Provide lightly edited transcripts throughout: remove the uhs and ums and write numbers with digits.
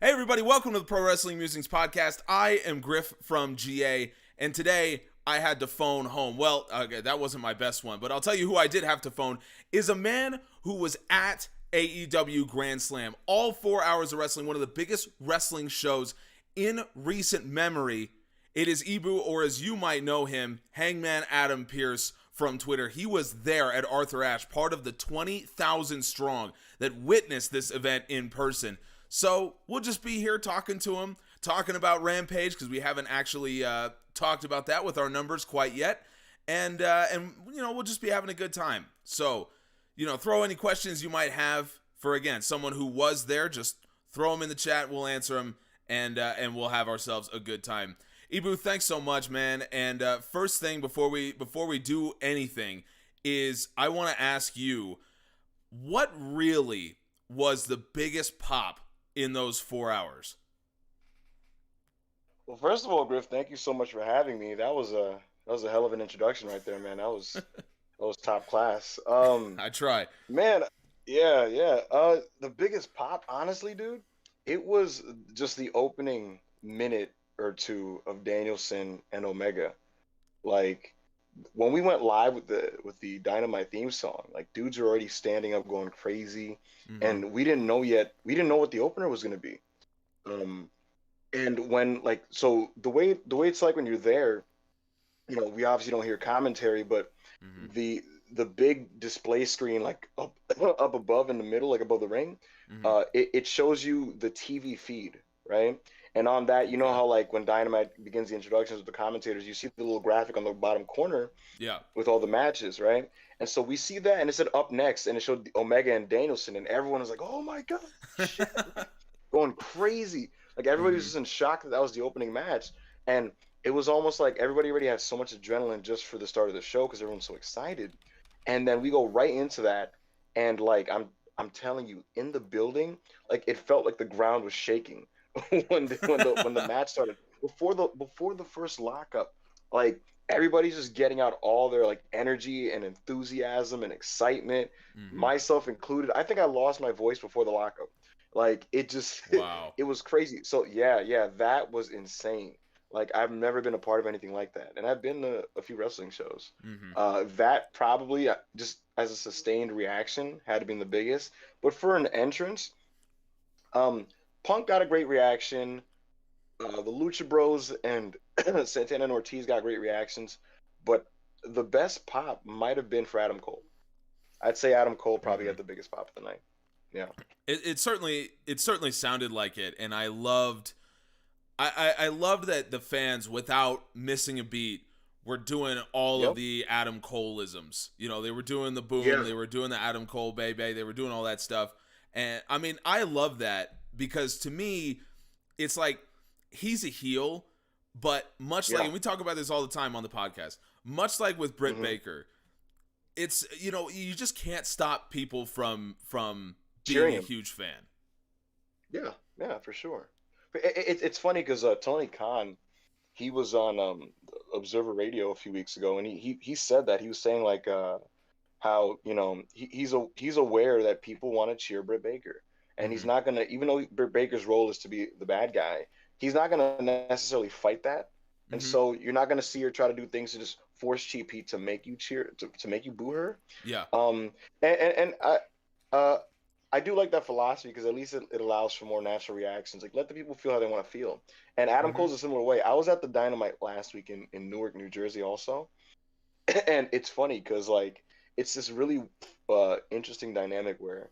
Hey everybody, welcome to the Pro Wrestling Musings Podcast. I am Griff from GA, and today I had to phone home. Well, okay, that wasn't my best one, but I'll tell you who I did have to phone is a man who was at AEW Grand Slam. All 4 hours of wrestling, one of the biggest wrestling shows in recent memory. It is Ibu, or as you might know him, Hangman Adam Pearce from Twitter. He was there at Arthur Ashe, part of the 20,000 strong that witnessed this event in person. So we'll just be here talking to him, talking about Rampage, because we haven't actually talked about that with our numbers quite yet. And you know, we'll just be having a good time. So, you know, throw any questions you might have for, again, someone who was there. Just throw them in the chat. We'll answer them, and we'll have ourselves a good time. Ibu, thanks so much, man. And first thing before we do anything is I want to ask you, what really was the biggest pop in those 4 hours? Well, first of all, Griff, thank you so much for having me. That was a hell of an introduction right there, man. That was top class. I try. Man, yeah. The biggest pop, honestly, dude, it was just the opening minute or two of Danielson and Omega. Like when we went live with the Dynamite theme song, like dudes are already standing up going crazy, and we didn't know what the opener was gonna be. And when so the way it's like when you're there, you know, we obviously don't hear commentary, but the big display screen like up above in the middle, like above the ring, it shows you the TV feed, right? And on that, you know how like when Dynamite begins the introductions with the commentators, you see the little graphic on the bottom corner, with all the matches, right? And so we see that, and it said up next, and it showed Omega and Danielson, and everyone was like, "Oh my god, shit!" going crazy. Like everybody was just in shock that was the opening match, and it was almost like everybody already had so much adrenaline just for the start of the show because everyone's so excited. And then we go right into that, and like I'm telling you, in the building, like it felt like the ground was shaking when the match started before the first lockup. Like everybody's just getting out all their like energy and enthusiasm and excitement, myself included. I think I lost my voice before the lockup. Like it just Wow. it was crazy. So yeah, that was insane. Like I've never been a part of anything like that, and I've been to a few wrestling shows. That probably just as a sustained reaction had to be the biggest. But for an entrance, Punk got a great reaction. The Lucha Bros and Santana and Ortiz got great reactions, but the best pop might have been for Adam Cole. I'd say Adam Cole probably had the biggest pop of the night. Yeah. It certainly sounded like it, and I loved that the fans, without missing a beat, were doing all of the Adam Cole-isms. You know, they were doing the boom, they were doing the Adam Cole baby, they were doing all that stuff. And I mean, I love that because to me, it's like he's a heel, but much like, and we talk about this all the time on the podcast, much like with Britt Baker, it's, you know, you just can't stop people from being a huge fan. Yeah, for sure. It's funny because Tony Khan, he was on Observer Radio a few weeks ago, and he said that he was saying like how, you know, he's aware that people want to cheer Britt Baker, and he's not gonna, even though Britt Baker's role is to be the bad guy, he's not gonna necessarily fight that, and so you're not gonna see her try to do things to just force Cheap Heat to make you cheer, to make you boo her. And I do like that philosophy because at least it allows for more natural reactions. Like, let the people feel how they want to feel. And Adam Cole's a similar way. I was at the Dynamite last week in Newark, New Jersey also. And it's funny because, like, it's this really interesting dynamic where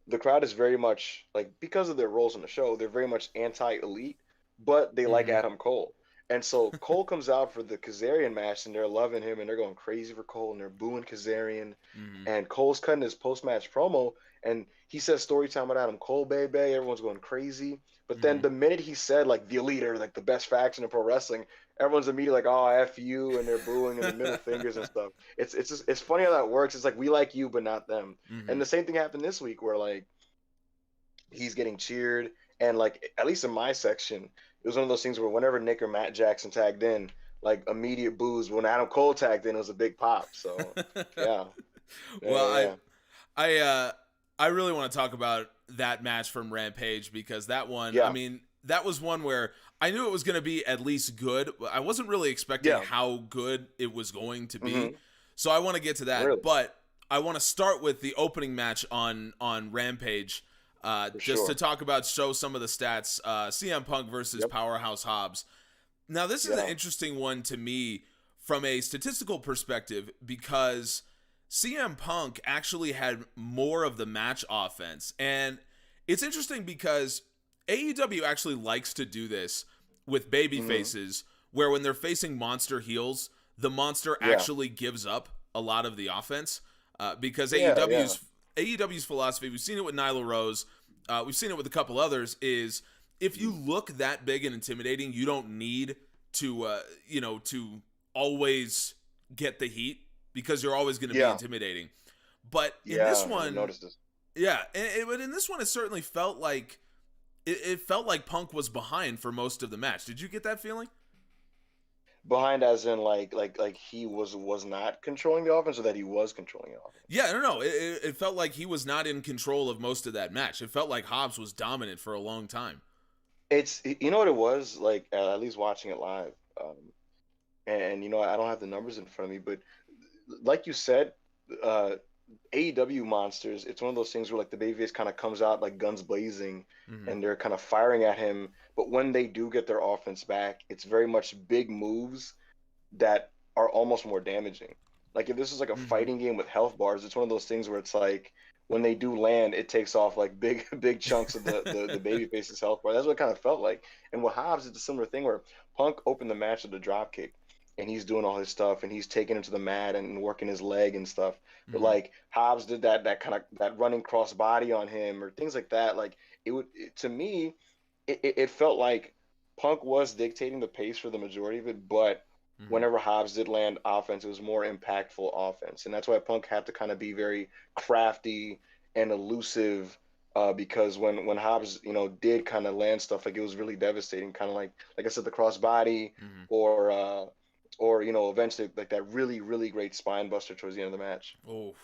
the crowd is very much, like, because of their roles in the show, they're very much anti-elite, but they like Adam Cole. And so Cole comes out for the Kazarian match, and they're loving him, and they're going crazy for Cole, and they're booing Kazarian. And Cole's cutting his post-match promo, and he says story time with Adam Cole, baby. Everyone's going crazy. But then the minute he said, like, the Elite are, like, the best faction in pro wrestling, everyone's immediately like, oh, F you, and they're booing and the middle fingers and stuff. It's funny how that works. It's like, we like you, but not them. And the same thing happened this week where, like, he's getting cheered, and, like, at least in my section, it was one of those things where whenever Nick or Matt Jackson tagged in, like immediate boos. When Adam Cole tagged in, it was a big pop. So yeah. Well, I really want to talk about that match from Rampage, because that one, I Yeah. mean, that was one where I knew it was going to be at least good. I wasn't really expecting Yeah. how good it was going to be. Mm-hmm. So I want to get to that. Really? But I want to start with the opening match on Rampage, just to talk about, show some of the stats. CM Punk versus Powerhouse Hobbs. Now, this is an interesting one to me from a statistical perspective, because CM Punk actually had more of the match offense. And it's interesting because AEW actually likes to do this with baby faces, where when they're facing monster heels, the monster actually gives up a lot of the offense, because AEW's philosophy, we've seen it with Nyla Rose, we've seen it with a couple others, is if you look that big and intimidating, you don't need to to always get the heat, because you're always going to be intimidating. But in this one, but in this one, it certainly felt like it felt like Punk was behind for most of the match. Did you get that feeling? Behind, as in like he was not controlling the offense, or that he was controlling the offense? Yeah, no. It felt like he was not in control of most of that match. It felt like Hobbs was dominant for a long time. It's, you know what it was like, at least watching it live, and I don't have the numbers in front of me, but like you said, AEW monsters, it's one of those things where like the babyface kind of comes out like guns blazing, and they're kind of firing at him. But when they do get their offense back, it's very much big moves that are almost more damaging. Like if this is like a fighting game with health bars, it's one of those things where it's like when they do land, it takes off like big chunks of the babyface's health bar. That's what it kind of felt like. And with Hobbs, it's a similar thing where Punk opened the match with a drop kick, and he's doing all his stuff, and he's taking him to the mat and working his leg and stuff. But like Hobbs did that kind of that running cross body on him, or things like that. Like to me, it felt like Punk was dictating the pace for the majority of it, but whenever Hobbs did land offense, it was more impactful offense. And that's why Punk had to kind of be very crafty and elusive, because when Hobbs, did kind of land stuff, like it was really devastating, kind of like I said, the cross body, or eventually like that really, really great spine buster towards the end of the match. Oh,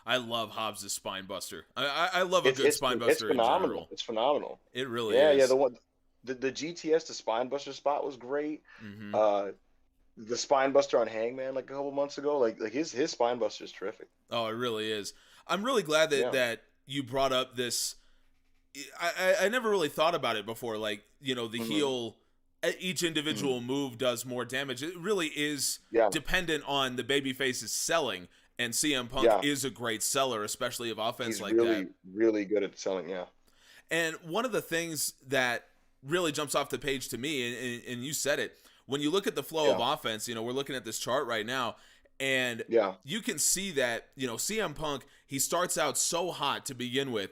I love Hobbs' spine buster. I love a good spine buster. It's phenomenal. In general. It's phenomenal. It really is. Yeah, the GTS, the spine buster spot was great. The spine buster on Hangman like a couple months ago, like his spine buster is terrific. Oh, it really is. I'm really glad that you brought up this. I never really thought about it before. Like, the heel, each individual move does more damage. It really is dependent on the babyface's selling, and CM Punk is a great seller, especially of offense. He's like really, that. Really good at selling, yeah. And one of the things that really jumps off the page to me, and you said it, when you look at the flow of offense, we're looking at this chart right now, and you can see that, CM Punk, he starts out so hot to begin with,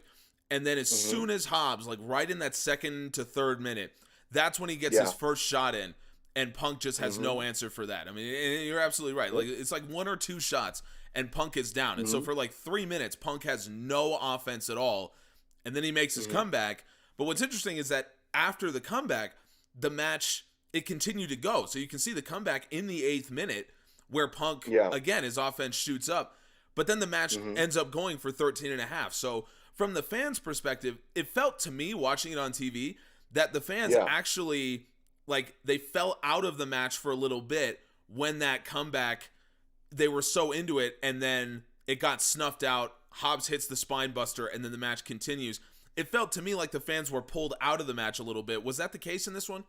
and then as soon as Hobbs, like right in that second to third minute, that's when he gets his first shot in, and Punk just has no answer for that. I mean, and you're absolutely right. Like it's like one or two shots, and Punk is down. And so for like 3 minutes, Punk has no offense at all, and then he makes his comeback. But what's interesting is that after the comeback, the match, it continued to go. So you can see the comeback in the 8th minute where Punk, again, his offense shoots up. But then the match ends up going for 13 and a half. So from the fans' perspective, it felt to me, watching it on TV, that the fans actually, like, they fell out of the match for a little bit when that comeback, they were so into it, and then it got snuffed out. Hobbs hits the spine buster, and then the match continues. It felt to me like the fans were pulled out of the match a little bit. Was that the case in this one?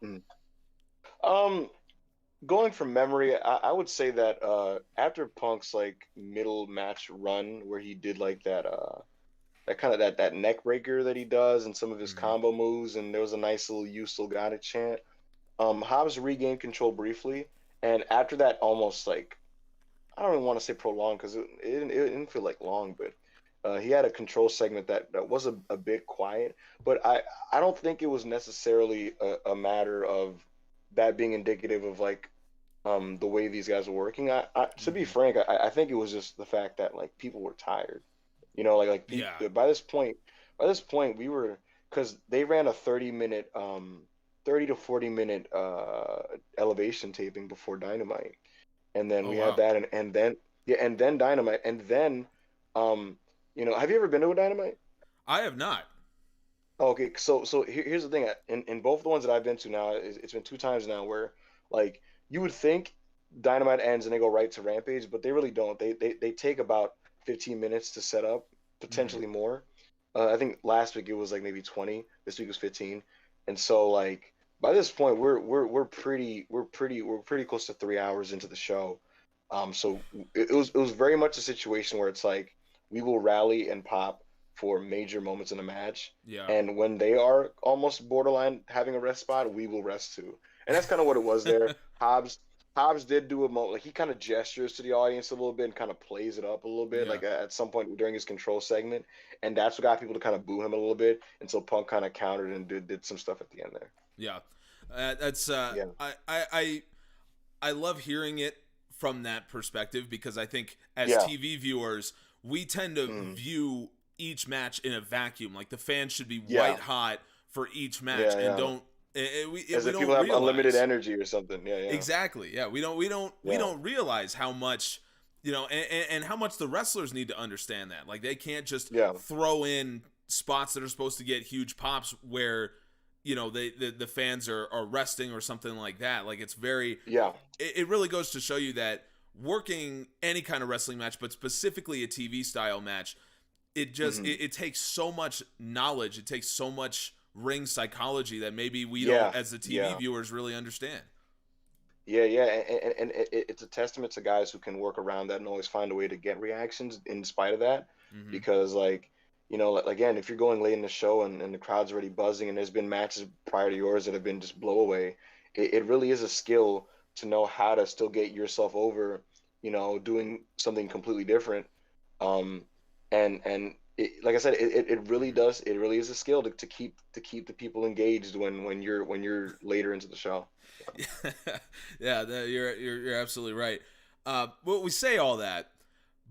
Going from memory, I would say that after Punk's like middle match run, where he did like that kind of that neck breaker that he does, and some of his combo moves, and there was a nice little "You Still Got It" chant. Hobbs regained control briefly, and after that, almost like, I don't even want to say prolonged, because it didn't feel like long, but he had a control segment that was a bit quiet. But I don't think it was necessarily a matter of that being indicative of like the way these guys were working. To be frank, I think it was just the fact that like people were tired. By this point we were, because they ran a 30 to 40 minute elevation taping before Dynamite, and then had that, and then Dynamite, and then have you ever been to a Dynamite? I have not. Okay, so here's the thing. In both the ones that I've been to now, it's been two times now where like you would think Dynamite ends and they go right to Rampage, but they really don't. They take about 15 minutes to set up, Hmm. potentially more. I think last week it was like maybe 20. This week was 15, and so like by this point we're pretty close to 3 hours into the show. So it was very much a situation where it's like we will rally and pop for major moments in the match. Yeah. And when they are almost borderline having a rest spot, we will rest too. And that's kind of what it was there. Hobbs Hobbs did do a moment like he kind of gestures to the audience a little bit and kind of plays it up a little bit, Yeah. like at some point during his control segment, and that's what got people to kind of boo him a little bit until Punk kind of countered and did some stuff at the end there. Yeah. That's Yeah, I love hearing it from that perspective because I think as yeah, TV viewers, we tend to mm, view each match in a vacuum. Like the fans should be yeah, white hot for each match yeah, and yeah. don't As we if people don't have unlimited realize. energy or something. Yeah, yeah, Exactly. Yeah, we yeah, don't realize how much and how much the wrestlers need to understand that. Like they can't just yeah, throw in spots that are supposed to get huge pops where the fans are resting or something like that. Like it's very yeah. it really goes to show you that working any kind of wrestling match, but specifically a TV style match, Hmm. it takes so much knowledge, it takes so much ring psychology that maybe we don't Yeah, as the TV yeah. viewers really understand. Yeah, yeah, and it's a testament to guys who can work around that and always find a way to get reactions in spite of that. Mm-hmm. Because, like, like, again, if you're going late in the show and the crowd's already buzzing and there's been matches prior to yours that have been just blow away, it really is a skill to know how to still get yourself over, doing something completely different. Um, and like I said, it really Mm-hmm. does. It really is a skill to keep the people engaged when you're later into the show. Yeah, you're absolutely right. Well, we say all that,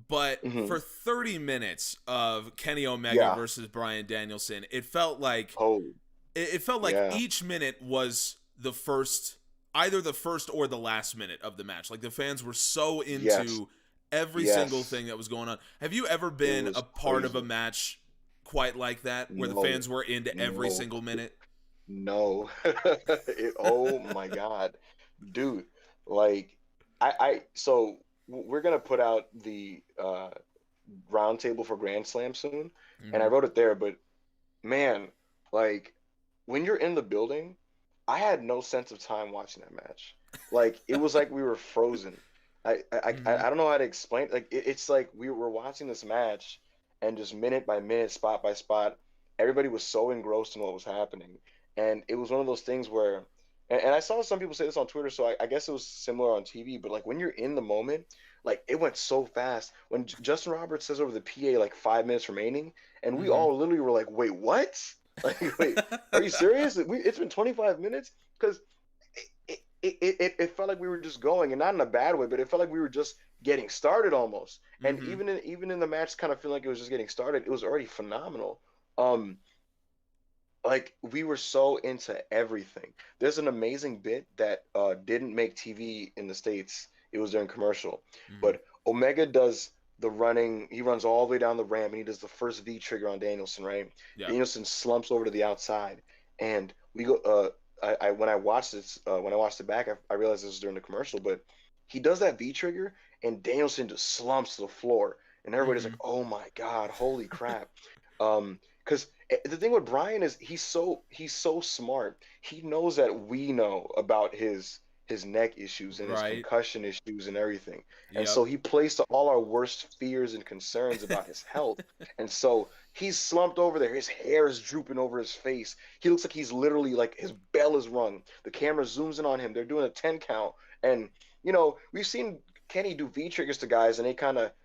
but Hmm. for 30 minutes of Kenny Omega Yeah. versus Bryan Danielson, Oh, it felt like yeah. each minute was either the first or the last minute of the match. Like the fans were so Yes. into every single Yes. thing that was going on. Have you ever It been a was part of a crazy. match quite like that, where the No. fans were into every No. single minute? No. Oh my God. Dude, like so we're gonna put out the roundtable for Grand Slam soon, and I Mm-hmm. wrote it there, but man, like when you're in the building, I had no sense of time watching that match. Like it was like we were frozen. Mm-hmm. I don't know how to explain. Like it's like we were watching this match, and just minute by minute, spot by spot, everybody was so engrossed in what was happening, and it was one of those things where, and I saw some people say this on Twitter, so I guess it was similar on TV. But like when you're in the moment, like it went so fast. When Justin Roberts says over the PA like 5 minutes remaining, and we Mm-hmm. all literally were like, "Wait, what? Like, wait, are you serious? It's been 25 minutes?" Because it felt like we were just going, and not in a bad way, but it felt like we were just getting started almost. And Mm-hmm. even in the match, kind of feeling like it was just getting started. It was already phenomenal. Um, like we were so into everything. There's an amazing bit that didn't make TV in the States. It was during commercial, Mm-hmm. but Omega does the running. He runs all the way down the ramp and he does the first V trigger on Danielson. Right, Yeah. Danielson slumps over to the outside, and we go. I when I watched this when I watched it back, I realized this was during the commercial, but he does that V trigger and Danielson just slumps to the floor, and everybody's Mm-hmm. like, "Oh my God, holy crap!" Because the thing with Brian is he's so smart. He knows that we know about his neck issues and his Right. concussion issues and everything. And Yep. so he plays to all our worst fears and concerns about his health. And so he's slumped over there. His hair is drooping over his face. He looks like he's literally like his bell is rung. The camera zooms in on him. They're doing a 10 count. And we've seen Kenny do V triggers to guys, and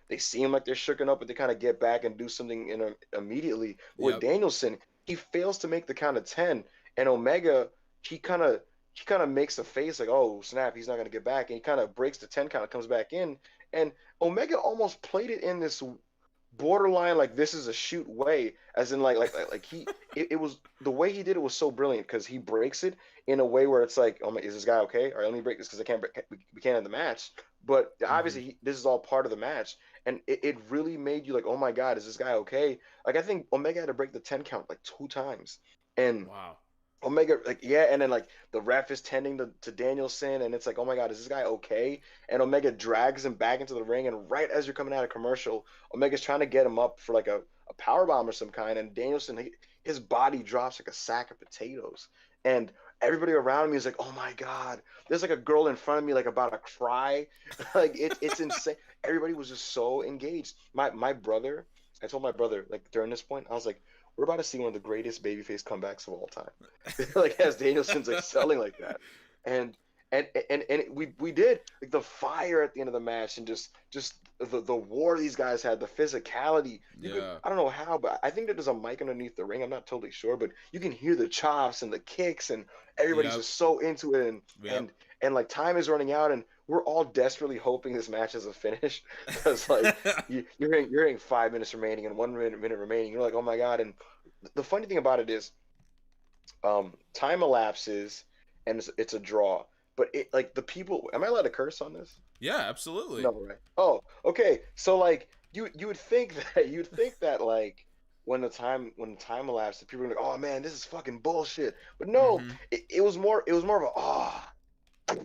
they seem like they're shooken up, but they kind of get back and do something immediately. But with Yep. Danielson, he fails to make the count of 10, and Omega, he kind of he kind of makes a face like, oh snap, he's not gonna get back, and he kind of breaks the 10 count, comes back in, and Omega almost played it in this borderline like this is a shoot way, as in like it was the way he did it was so brilliant because he breaks it in a way where it's like, oh my, is this guy okay? All right, let me break this because I can't break, we can't end the match. But Mm-hmm. obviously this is all part of the match, and it really made you like, oh my god, is this guy okay? Like I think Omega had to break the 10 count like 2 times, and Wow. Omega, like, yeah, and then like the ref is tending to Danielson, and it's like, oh my God, is this guy okay? And Omega drags him back into the ring, and right as you're coming out of commercial, Omega's trying to get him up for like a power bomb or some kind, and Danielson, his body drops like a sack of potatoes, and everybody around me is like, oh my God, there's like a girl in front of me like about to cry, like it's insane. Everybody was just so engaged. My brother, I told my brother like during this point, I was like, we're about to see one of the greatest babyface comebacks of all time. Like as Danielson's like selling like that, and we did like the fire at the end of the match, and just the war these guys had, the physicality. You could, Yeah. I don't know how, but I think that there's a mic underneath the ring. I'm not totally sure, but you can hear the chops and the kicks, and everybody's Yep. just so into it, Yep. and like time is running out, and we're all desperately hoping this match is a finish because like you're hearing 5 minutes remaining and 1 minute remaining. You're like, oh my God. And the funny thing about it is time elapses and it's a draw. But it like the people, am I allowed to curse on this? Yeah, absolutely. No, right? Oh, okay. So like you would think that you'd think that like when the time elapsed, people were like, oh man, this is fucking bullshit. But no, Mm-hmm. it was more of a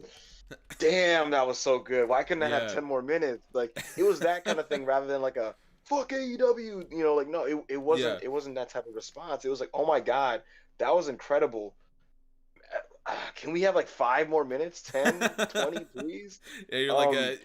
damn, that was so good. Why couldn't I have Yeah. 10 more minutes? Like it was that kind of thing rather than like a fuck AEW, like no, it Yeah. wasn't that type of response. It was like, oh my God, that was incredible. Can we have like 5 more minutes? 10, 20, please? Yeah, you're like Um a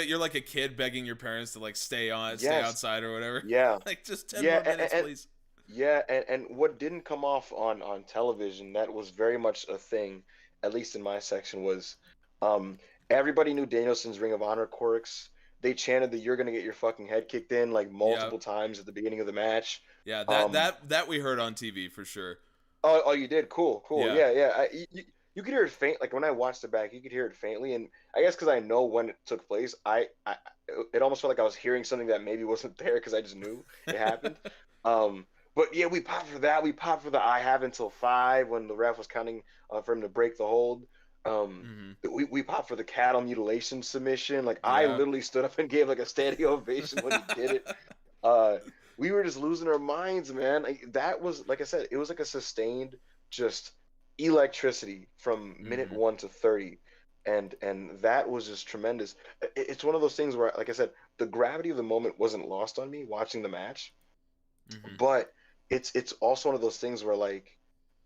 you're like a kid begging your parents to like stay yes, outside or whatever. yeah. Like just 10 Yeah, more minutes, please. yeah, and what didn't come off on television that was very much a thing, at least in my section, was um everybody knew Danielson's Ring of Honor quirks. They chanted that you're gonna get your fucking head kicked in like Yeah. multiple times at the beginning of the match. Yeah, Um, that we heard on TV for sure. oh, you did? Cool, cool. Yeah. Yeah, yeah. You could hear it faint. Like when I watched it back, you could hear it faintly, and I guess because I know when it took place, it almost felt like I was hearing something that maybe wasn't there because I just knew it happened. Um, but yeah, we popped for that. We popped for the I have until 5 when the ref was counting for him to break the hold. Mhm. We popped for the cattle mutilation submission. Like I Yeah. literally stood up and gave like a standing ovation when he did it. Uh, we were just losing our minds, man. Like, that was, like I said, it was like a sustained just electricity from minute Mhm. 1 to 30, and that was just tremendous. It's one of those things where, like I said, the gravity of the moment wasn't lost on me watching the match, Mhm. but it's also one of those things where like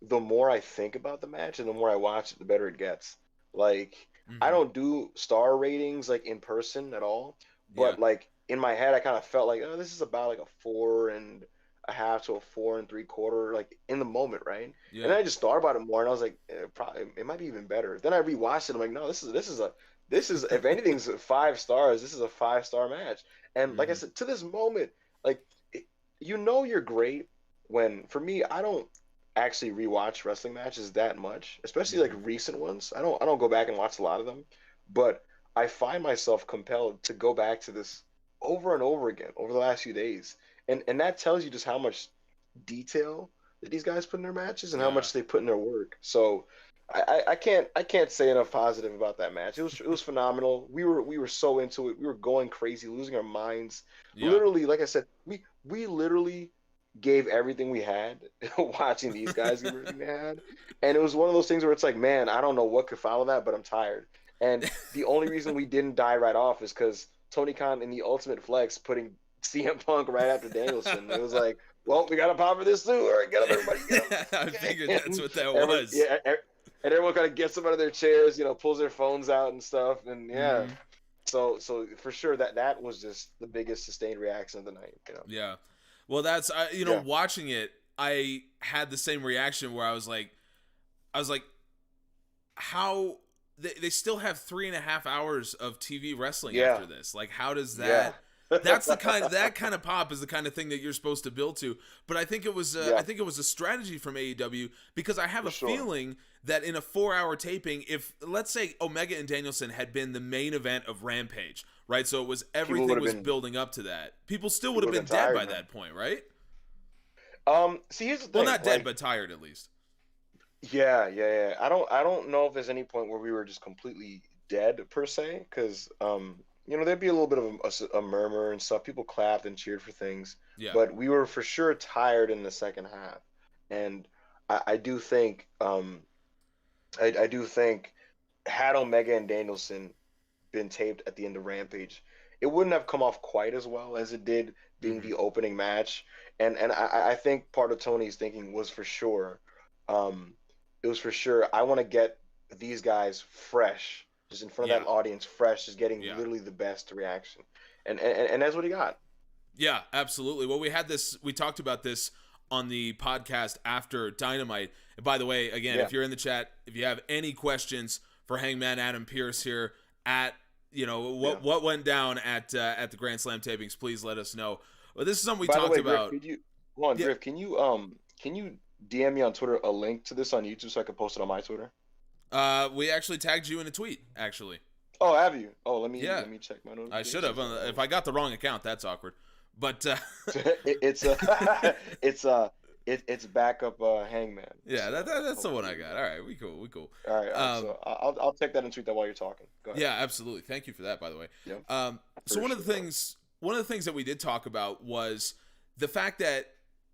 the more I think about the match and the more I watch it, the better it gets. Like I Mhm. don't do star ratings like in person at all, Yeah. but like in my head, I kind of felt like, oh, this is about like a 4.5 to a 4.75, like in the moment, right? And Yeah. then I just thought about it more, and I was like, probably it might be even better. Then I rewatched it. I'm like, no, this is if anything's 5 stars, this is a 5 star match. And like I Mhm. said, to this moment, like it, you're great when for me, I don't actually rewatch wrestling matches that much, especially like Mhm. recent ones. I don't go back and watch a lot of them, but I find myself compelled to go back to this over and over again over the last few days. And that tells you just how much detail that these guys put in their matches and how Yeah. much they put in their work. So I can't say enough positive about that match. It was phenomenal. We were so into it. We were going crazy, losing our minds. Yeah. Literally, like I said, we literally gave everything we had watching these guys give everything they had. And it was one of those things where it's like, man, I don't know what could follow that, but I'm tired. And the only reason we didn't die right off is because Tony Khan in the Ultimate Flex putting CM Punk right after Danielson. It was like, well, we got to pop for this too. All right, get up, everybody, get up. I figured that's And what that everyone, was. yeah, and everyone kind of gets them out of their chairs, pulls their phones out and stuff. And yeah, Mhm. so for sure that was just the biggest sustained reaction of the night. Yeah. Well, that's Yeah, watching it, I had the same reaction where I was like, how they still have 3.5 hours of TV wrestling yeah, after this? Like, how does yeah. that that kind of pop is the kind of thing that you're supposed to build to. But I think it was I think it was a strategy from AEW, because I have feeling that in a 4-hour taping, if let's say Omega and Danielson had been the main event of Rampage, right? So it was everything was building up to that. People still would have been dead by that point, right? See, here's the thing. Well, not dead, but tired at least. Yeah. I don't know if there's any point where we were just completely dead per se, because there'd be a little bit of a murmur and stuff. People clapped and cheered for things, but we were for sure tired in the second half. And I do think I do think had Omega and Danielson been taped at the end of Rampage, it wouldn't have come off quite as well as it did being the opening match. And I think part of Tony's thinking was for sure, it was for sure, I want to get these guys fresh, just in front of that audience, fresh, just getting literally the best reaction. And that's what he got. Yeah, absolutely. Well, we talked about this on the podcast after Dynamite. And by the way, again, if you're in the chat, if you have any questions for Hangman Adam Pearce here at, what went down at the Grand Slam tapings, please let us know. Well, this is something we talked about. Griff, can you DM me on Twitter a link to this on YouTube so I can post it on my Twitter? We actually tagged you in a tweet, actually. Oh, have you? Oh, let me check my notifications. I should have. If I got the wrong account, that's awkward. But it's backup Hangman. Yeah, that's the one I got. All right, we cool. All right, so I'll take that and tweet that while you're talking. Go ahead. Yeah, absolutely. Thank you for that, by the way. Yep. So one of the things that we did talk about was the fact that,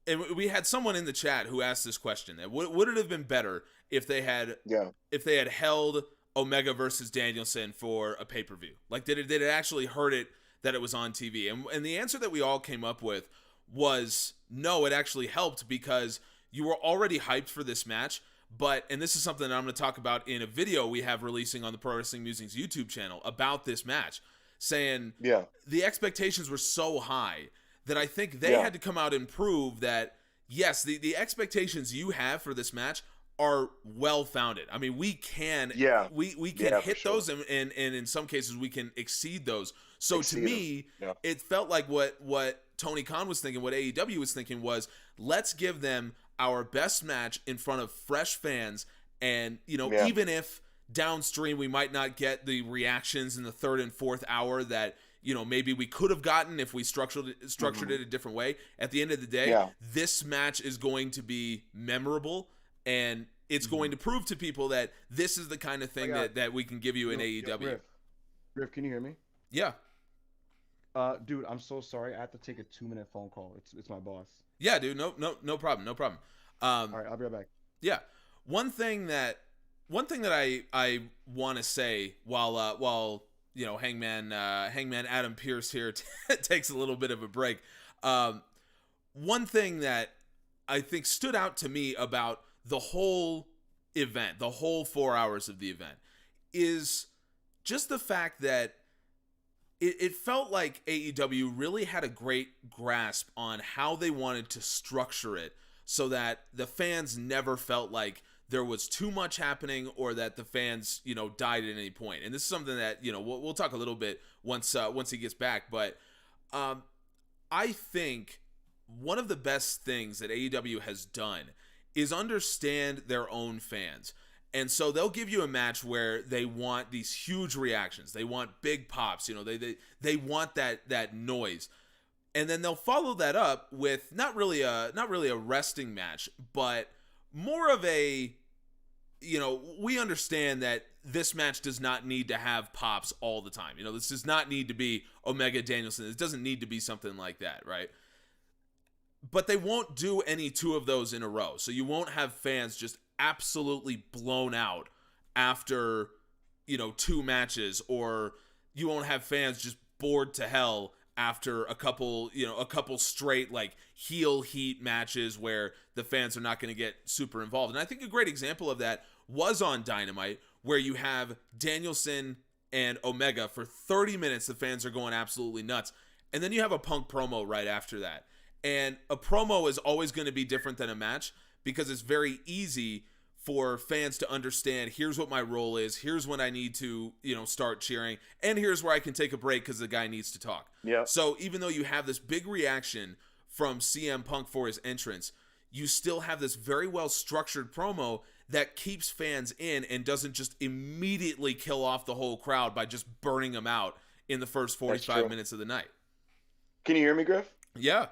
and we had someone in the chat who asked this question: that would it have been better if they had held Omega versus Danielson for a pay-per-view? Like, did it actually hurt it that it was on TV? And the answer that we all came up with was no, it actually helped, because you were already hyped for this match. But, and this is something that I'm going to talk about in a video we have releasing on the Pro Wrestling Musings YouTube channel about this match, saying the expectations were so high that I think they had to come out and prove that, yes, the expectations you have for this match are well founded. I mean, we can we can hit those, and in some cases we can exceed those. So to me, it felt like what Tony Khan was thinking, what AEW was thinking, was let's give them our best match in front of fresh fans, and even if downstream we might not get the reactions in the third and fourth hour that maybe we could have gotten if we structured it a different way. At the end of the day, this match is going to be memorable, and it's going to prove to people that this is the kind of thing that we can give you in AEW. Griff, can you hear me? Yeah. Dude, I'm so sorry. I have to take a 2-minute phone call. It's my boss. Yeah, dude. No problem. All right, I'll be right back. Yeah. One thing that I want to say while Hangman Adam Pearce here takes a little bit of a break. One thing that I think stood out to me about the whole event, the whole 4 hours of the event, is just the fact that it felt like AEW really had a great grasp on how they wanted to structure it so that the fans never felt like there was too much happening or that the fans, died at any point. And this is something that, we'll talk a little bit once he gets back. But I think one of the best things that AEW has done is understand their own fans. And so they'll give you a match where they want these huge reactions. They want big pops. They want that noise. And then they'll follow that up with not really a resting match, but more of a, we understand that this match does not need to have pops all the time. This does not need to be Omega Danielson. It doesn't need to be something like that, right? But they won't do any two of those in a row. So you won't have fans just absolutely blown out after, two matches, or you won't have fans just bored to hell after a couple straight like heel heat matches where the fans are not going to get super involved. And I think a great example of that was on Dynamite, where you have Danielson and Omega for 30 minutes. The fans are going absolutely nuts. And then you have a Punk promo right after that. And a promo is always going to be different than a match, because it's very easy for fans to understand, here's what my role is, here's when I need to, start cheering, and here's where I can take a break because the guy needs to talk. Yeah. So even though you have this big reaction from CM Punk for his entrance, you still have this very well structured promo that keeps fans in and doesn't just immediately kill off the whole crowd by just burning them out in the first 45 minutes of the night. Can you hear me, Griff? Yeah.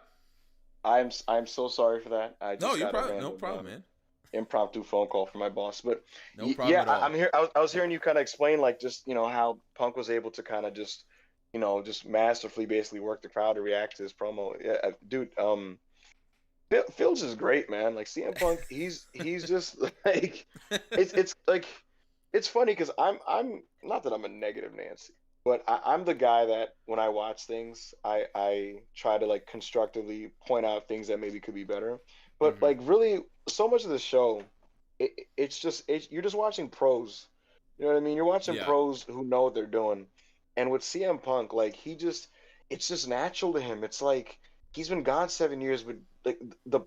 I'm so sorry for that. I just No, got no problem, man. Impromptu phone call from my boss, but no problem at all. I'm here. I was hearing you kind of explain like just how Punk was able to kind of just just masterfully basically work the crowd to react to his promo. Yeah, dude. Phil's is great, man. Like CM Punk, he's just like it's like it's funny because I'm not that I'm a negative Nancy, but I'm the guy that when I watch things, I try to like constructively point out things that maybe could be better. But like really, so much of the show, it's you're just watching pros. You know what I mean? You're watching pros who know what they're doing. And with CM Punk, like it's just natural to him. It's like he's been gone 7 years, but like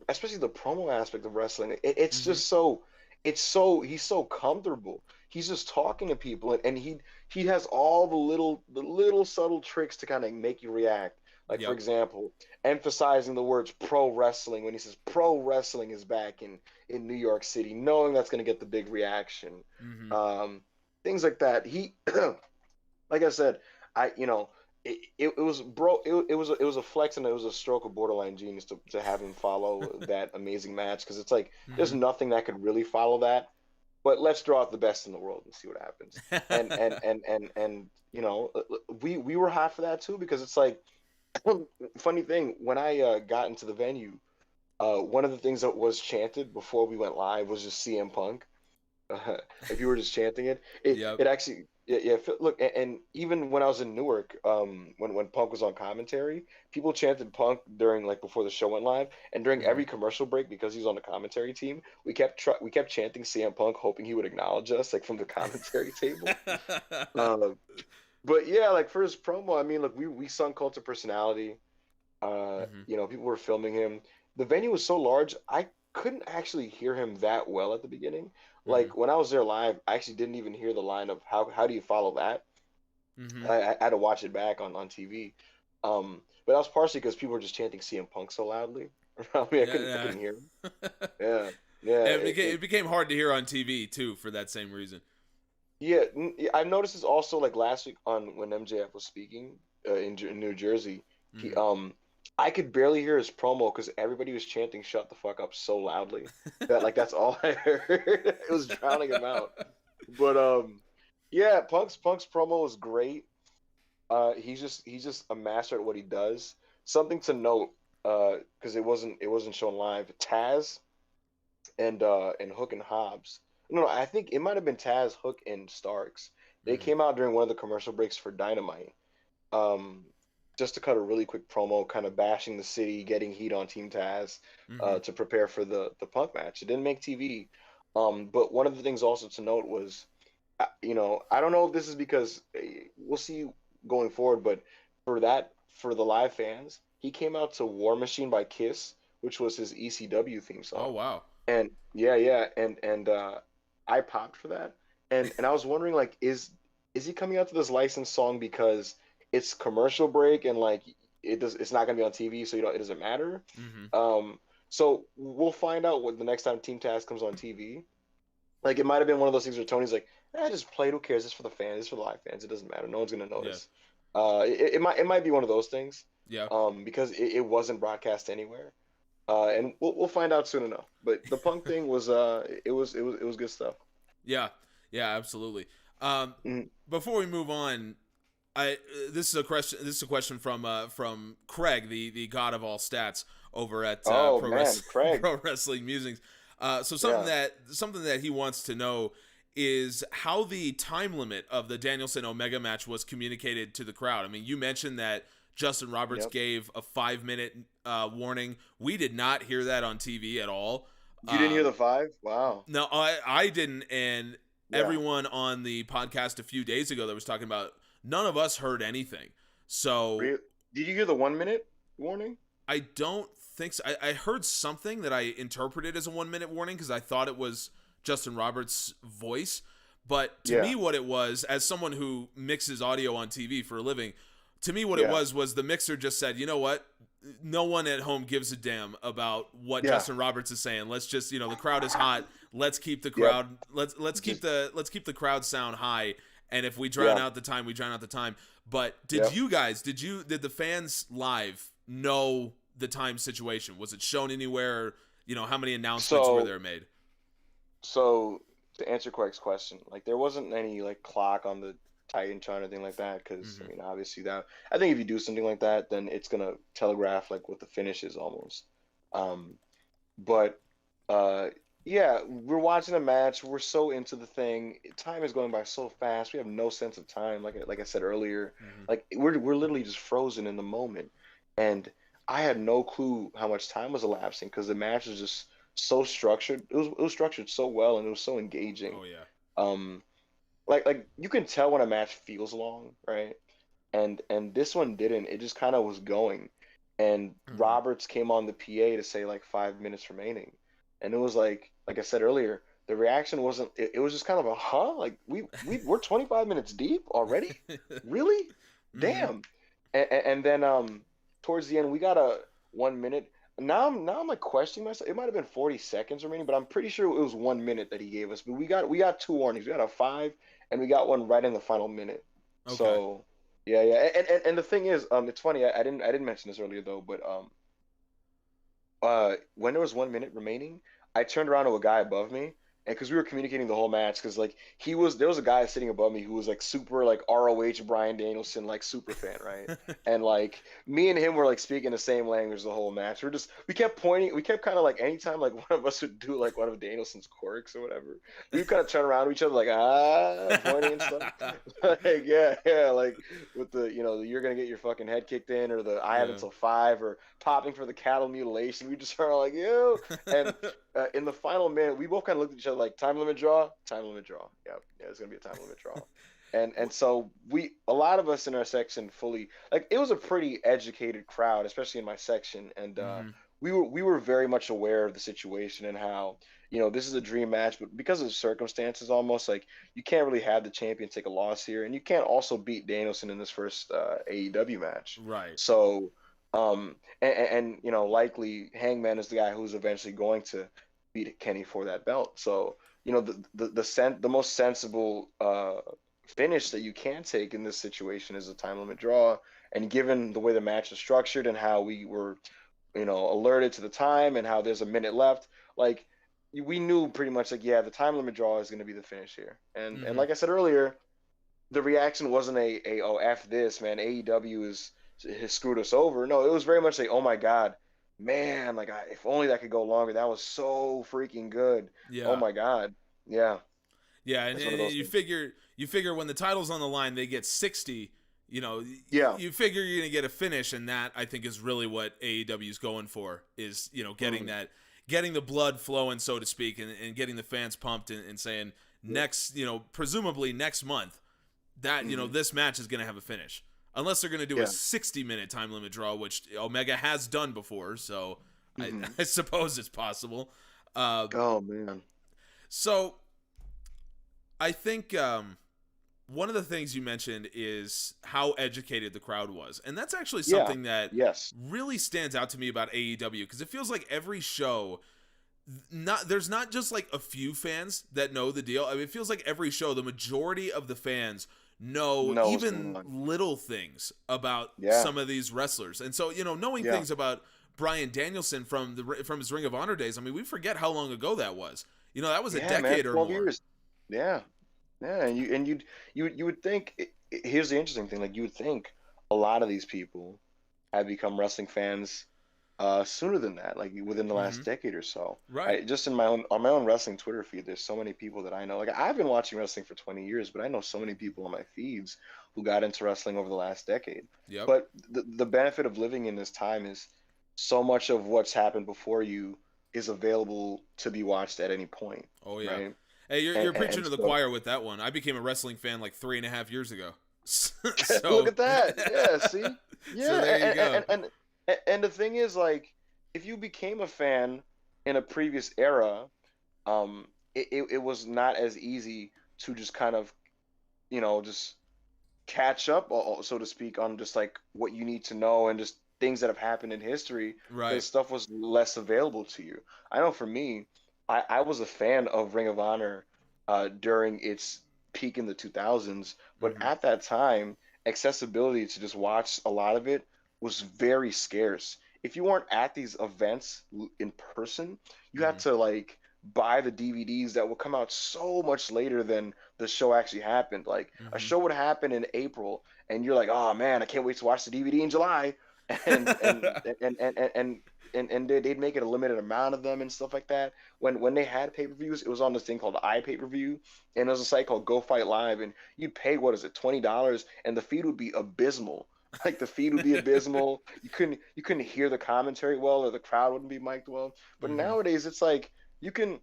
especially the promo aspect of wrestling, it's just he's so comfortable. He's just talking to people, and he has all the little subtle tricks to kind of make you react. Like for example, emphasizing the words pro wrestling when he says pro wrestling is back in New York City, knowing that's going to get the big reaction. Things like that. He, like I said, it was a flex and it was a stroke of borderline genius to have him follow that amazing match, because it's like there's nothing that could really follow that. But let's draw out the best in the world and see what happens. And we were hot for that too, because it's like, funny thing, when I got into the venue, one of the things that was chanted before we went live was just CM Punk. If you were just chanting it actually, look, and even when I was in Newark, when Punk was on commentary, people chanted Punk during like before the show went live, and during every commercial break, because he was on the commentary team, we kept chanting CM Punk, hoping he would acknowledge us like from the commentary table. But yeah, like for his promo, I mean, look, we sung Cult of Personality. People were filming him. The venue was so large, I couldn't actually hear him that well at the beginning. Like when I was there live, I actually didn't even hear the line of how do you follow that. I had to watch it back on TV. But that was partially because people were just chanting CM Punk so loudly around me. I couldn't hear him. Yeah. It became hard to hear on TV too for that same reason. Yeah, I noticed this also like last week when MJF was speaking in New Jersey. I could barely hear his promo because everybody was chanting "Shut the fuck up" so loudly that like that's all I heard. It was drowning him out. But yeah, Punk's promo was great. He's just a master at what he does. Something to note, because it wasn't shown live. Taz and Hook and Hobbs. No, I think it might have been Taz, Hook, and Starks. They came out during one of the commercial breaks for Dynamite. Just to cut a really quick promo, kind of bashing the city, getting heat on Team Taz to prepare for the Punk match. It didn't make TV. But one of the things also to note was, I don't know if this is because we'll see going forward, but for the live fans, he came out to War Machine by Kiss, which was his ECW theme song. Oh, wow. And yeah. And I popped for that. And I was wondering, like, is he coming out to this licensed song because it's commercial break and like it's not gonna be on TV, so it doesn't matter. So we'll find out what the next time Team Taz comes on TV. Like it might have been one of those things where Tony's like, just play it, who cares? It's for the fans, it's for the live fans. It doesn't matter. No one's gonna notice. It might be one of those things. Yeah. Because it wasn't broadcast anywhere. And we'll find out soon enough. But the Punk thing was it was good stuff. Yeah, absolutely. Before we move on, this is a question from Craig, the god of all stats over at Pro Wrestling Musings. So something that he wants to know is how the time limit of the Danielson Omega match was communicated to the crowd. I mean, you mentioned that Justin Roberts gave a 5-minute warning. We did not hear that on TV at all. You didn't hear the 5? Wow. No, I didn't, and everyone on the podcast a few days ago that was talking about, none of us heard anything. So did you hear the 1-minute warning? I don't think so. I heard something that I interpreted as a 1-minute warning because I thought it was Justin Roberts' voice. But to Yeah. me, what it was, as someone who mixes audio on TV for a living, to me, what it Yeah. was the mixer just said, you know what? No one at home gives a damn about what Yeah. Justin Roberts is saying. Let's just, the crowd is hot. Let's keep the Yep. crowd. Let's keep the crowd sound high. And if we drown Yeah. out the time, we drown out the time. But did Yep. you guys? Did the fans live know the time situation? Was it shown anywhere? How many announcements were there made? So to answer Craig's question, like there wasn't any like clock on the Titantron or anything like that, because I mean obviously that I think if you do something like that, then it's gonna telegraph like what the finish is almost. But yeah, we're watching a match. We're so into the thing. Time is going by so fast. We have no sense of time. Like I said earlier, like we're literally just frozen in the moment. And I had no clue how much time was elapsing because the match was just so structured. It was structured so well, and it was so engaging. Oh yeah. Like you can tell when a match feels long, right? And this one didn't. It just kind of was going. And Roberts came on the PA to say like 5 minutes remaining. And it was like I said earlier, the reaction wasn't. It was just kind of a huh? Like we're 25 minutes deep already? Really? Damn. And then towards the end we got a 1 minute. Now I'm like questioning myself. It might have been 40 seconds remaining, but I'm pretty sure it was 1 minute that he gave us. But we got two warnings. We got a 5 and we got one right in the final minute. Okay. So yeah. And the thing is, it's funny. I didn't mention this earlier though, but when there was 1 minute remaining, I turned around to a guy above me, and because we were communicating the whole match, because like there was a guy sitting above me who was like super like ROH Bryan Danielson like super fan, right? And like me and him were like speaking the same language the whole match. We kept pointing, we kept kind of like anytime like one of us would do like one of Danielson's quirks or whatever, we would kind of turn around to each other like pointing and stuff. Like yeah, like with the you're gonna get your fucking head kicked in, or the I have until 5, or popping for the cattle mutilation. We just started like you. And in the final minute, we both kind of looked at each other like time limit draw. Yeah, it's gonna be a time limit draw. And so a lot of us in our section fully, like, it was a pretty educated crowd, especially in my section, and we were very much aware of the situation and how this is a dream match, but because of the circumstances, almost like you can't really have the champion take a loss here, and you can't also beat Danielson in this first AEW match, right? So likely Hangman is the guy who's eventually going to beat Kenny for that belt. So the most sensible finish that you can take in this situation is a time limit draw. And given the way the match is structured and how we were alerted to the time and how there's a minute left, like we knew pretty much like, yeah, the time limit draw is going to be the finish here. And like I said earlier, the reaction wasn't oh F this, man, AEW has screwed us over. No, it was very much like, oh my God, man, like if only that could go longer. That was so freaking good. Yeah. Oh my God. Yeah. Yeah, and you figure when the title's on the line, they get 60. Yeah. You figure you're gonna get a finish, and that I think is really what AEW is going for. Is getting the blood flowing, so to speak, and getting the fans pumped and saying next, presumably next month, that this match is gonna have a finish. Unless they're going to do a 60-minute time limit draw, which Omega has done before, so I suppose it's possible. Oh, man. So I think one of the things you mentioned is how educated the crowd was. And that's actually something that really stands out to me about AEW, because it feels like every show, there's not just like a few fans that know the deal. I mean, it feels like every show, the majority of the fans know even little things about some of these wrestlers. And so, knowing things about Bryan Danielson from his Ring of Honor days, I mean, we forget how long ago that was. That was a decade or more. Years. Yeah. Yeah, and you would think, here's the interesting thing, like you would think a lot of these people have become wrestling fans sooner than that, like within the last decade or so. Right. Just on my own wrestling Twitter feed, there's so many people that I know. Like, I've been watching wrestling for 20 years, but I know so many people on my feeds who got into wrestling over the last decade. Yep. But the benefit of living in this time is so much of what's happened before you is available to be watched at any point. Oh yeah. Right? Hey, you're preaching to the choir with that one. I became a wrestling fan like 3.5 years ago. So look at that. Yeah, see? Yeah. So there you go. And the thing is, like, if you became a fan in a previous era, it was not as easy to just kind of, just catch up, so to speak, on just like what you need to know and just things that have happened in history, Right. because stuff was less available to you. I know for me, I was a fan of Ring of Honor during its peak in the 2000s, but Mm-hmm. at that time, accessibility to just watch a lot of it was very scarce. If you weren't at these events in person, you had Mm-hmm. to like buy the DVDs that would come out so much later than the show actually happened. Like a Mm-hmm. show would happen in April, and you're like, oh man, I can't wait to watch the DVD in July, and they'd make it a limited amount of them and stuff like that. When they had pay-per-views, it was on this thing called iPay-per-view, and there was a site called Go Fight Live, and you'd pay, what is it, $20, and the feed would be abysmal. Like the feed would be abysmal. You couldn't hear the commentary well, or the crowd wouldn't be mic'd well. But Mm-hmm. nowadays, it's like you can.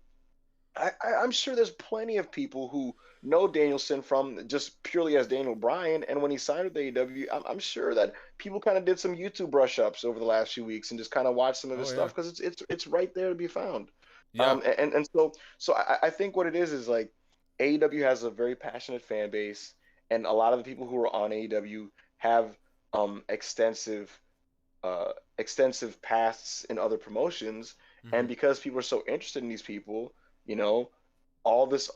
I'm sure there's plenty of people who know Danielson from just purely as Daniel Bryan, and when he signed with AEW, I'm sure that people kind of did some YouTube brush ups over the last few weeks and just kind of watched some of his Oh yeah. stuff because it's right there to be found. Yeah. And so I think what it is like AEW has a very passionate fan base, and a lot of the people who are on AEW have extensive extensive pasts in other promotions, Mm-hmm. and because people are so interested in these people, you know, all this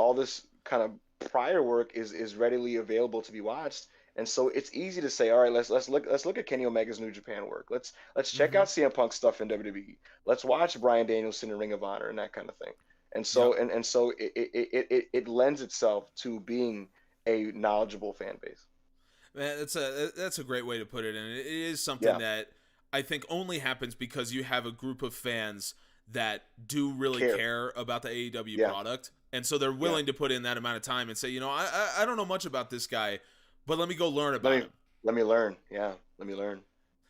kind of prior work is readily available to be watched. And so it's easy to say, all right, let's look at Kenny Omega's New Japan work. Let's check Mm-hmm. out CM Punk stuff in WWE. Let's watch Bryan Danielson in Ring of Honor and that kind of thing. And Yep. so it lends itself to being a knowledgeable fan base. Man, that's a great way to put it, and it is something Yeah, that I think only happens because you have a group of fans that do really care. care about the AEW Yeah, product, and so they're yeah. willing to put in that amount of time and say, I don't know much about this guy, but let me go learn Let about me him. let me learn. Yeah, let me learn.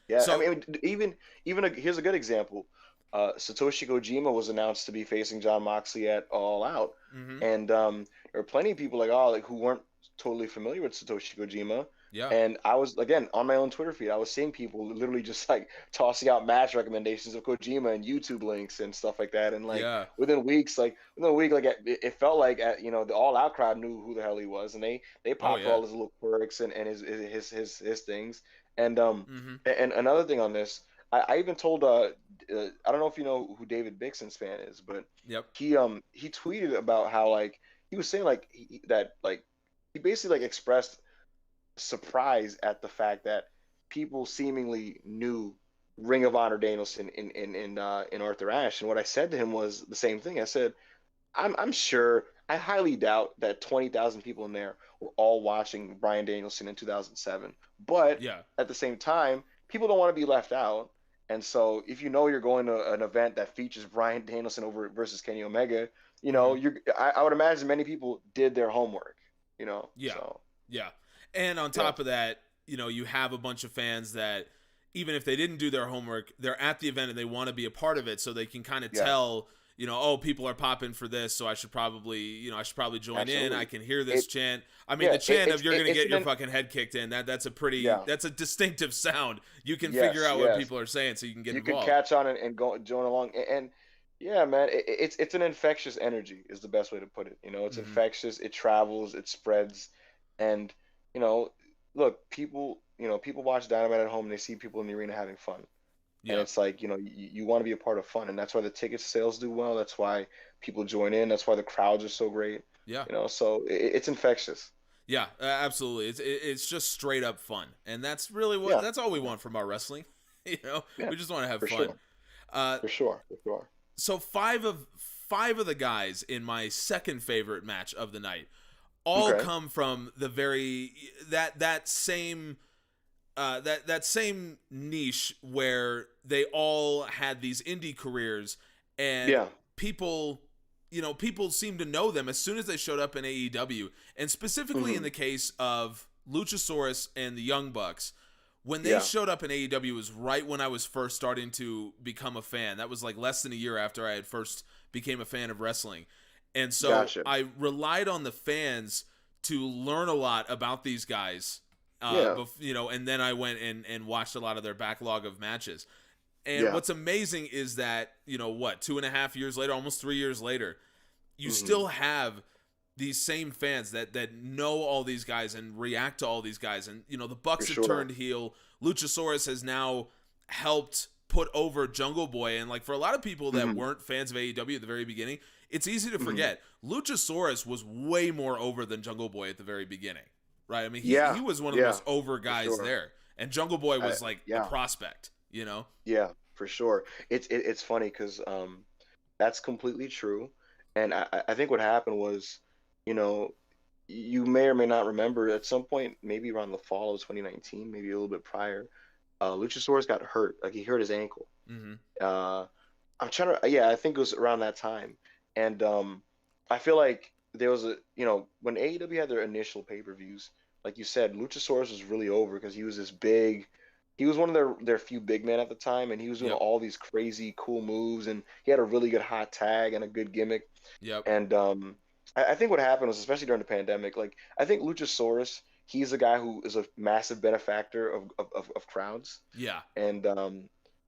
Yeah, I So, mean, here's a good example. Satoshi Kojima was announced to be facing John Moxley at All Out, hmm and there were plenty of people like who weren't totally familiar with Satoshi Kojima. yeah, And I was again on my own Twitter feed. I was seeing people literally just like tossing out match recommendations of Kojima and YouTube links and stuff like that. And like yeah, within a week, like it felt like the All Out crowd knew who the hell he was, and they oh popped for yeah, all his little quirks and his things. And hmm and another thing on this, I even told I don't know if you know who David Bixen's fan is, but yep, he tweeted about how like he was saying like that like he basically like expressed surprise at the fact that people seemingly knew Ring of Honor Danielson in Arthur Ashe. And what I said to him was the same thing. I said, I'm sure, I highly doubt that 20,000 people in there were all watching Bryan Danielson in 2007. But yeah, at the same time, people don't want to be left out. And so if you know you're going to an event that features Bryan Danielson over versus Kenny Omega, hmm I would imagine many people did their homework, yeah, so yeah. And on yeah, top of that, you have a bunch of fans that even if they didn't do their homework, they're at the event and they want to be a part of it, so they can kind of yeah. tell, oh, people are popping for this, so I should probably join in. I Absolutely. can hear this It chant. I mean, yeah, the chant of "you're gonna it's get an your fucking head kicked in." yeah, That's a distinctive sound. You can figure yes, out what yes. people are saying, so you can get You could involved. catch on and go join along, and yeah, man, it's an infectious energy is the best way to put it. It's hmm infectious. It travels. It spreads, and you know, look, people watch Dynamite at home and they see people in the arena having fun, and Yeah, it's like you want to be a part of fun, and that's why the ticket sales do well. That's why people join in. That's why the crowds are so great. yeah. So it's infectious. Yeah, absolutely. It's just straight up fun, and that's really Yeah, that's all we yeah, want from our wrestling. yeah, We just want to have for fun. sure, Uh, for sure, for sure. so five of the guys in my second favorite match of the night all Okay. come from the very that same that same niche where they all had these indie careers, and Yeah. people people seem to know them as soon as they showed up in AEW, and specifically in Hmm. the case of Luchasaurus and the Young Bucks. When they Yeah. showed up in AEW was right when I was first starting to become a fan. That was like less than a year after I had first became a fan of wrestling. And so Gotcha. I relied on the fans to learn a lot about these guys. Yeah. And then I went and watched a lot of their backlog of matches. And Yeah. what's amazing is that, 2.5 years later, almost 3 years later, you still have these same fans that know all these guys and react to all these guys. And, you know, the Bucks have turned heel. Luchasaurus has now helped put over Jungle Boy. And, like, for a lot of people that weren't fans of AEW at the very beginning, it's easy to forget. Luchasaurus was way more over than Jungle Boy at the very beginning, right? I mean, he was one of the most over guys there. And Jungle Boy was, like, a prospect, you know? Yeah, for sure. It's funny because that's completely true. And I think what happened was, you know, you may or may not remember at some point, maybe around the fall of 2019, maybe a little bit prior, Luchasaurus got hurt. Like, he hurt his ankle. I'm trying to, I think it was around that time. And I feel like there was you know, when AEW had their initial pay-per-views, like you said, Luchasaurus was really over because he was this big. He was one of their few big men at the time, and he was doing all these crazy cool moves, and he had a really good hot tag and a good gimmick. And I think what happened was, especially during the pandemic, like, I think Luchasaurus, he's a guy who is a massive benefactor of crowds. And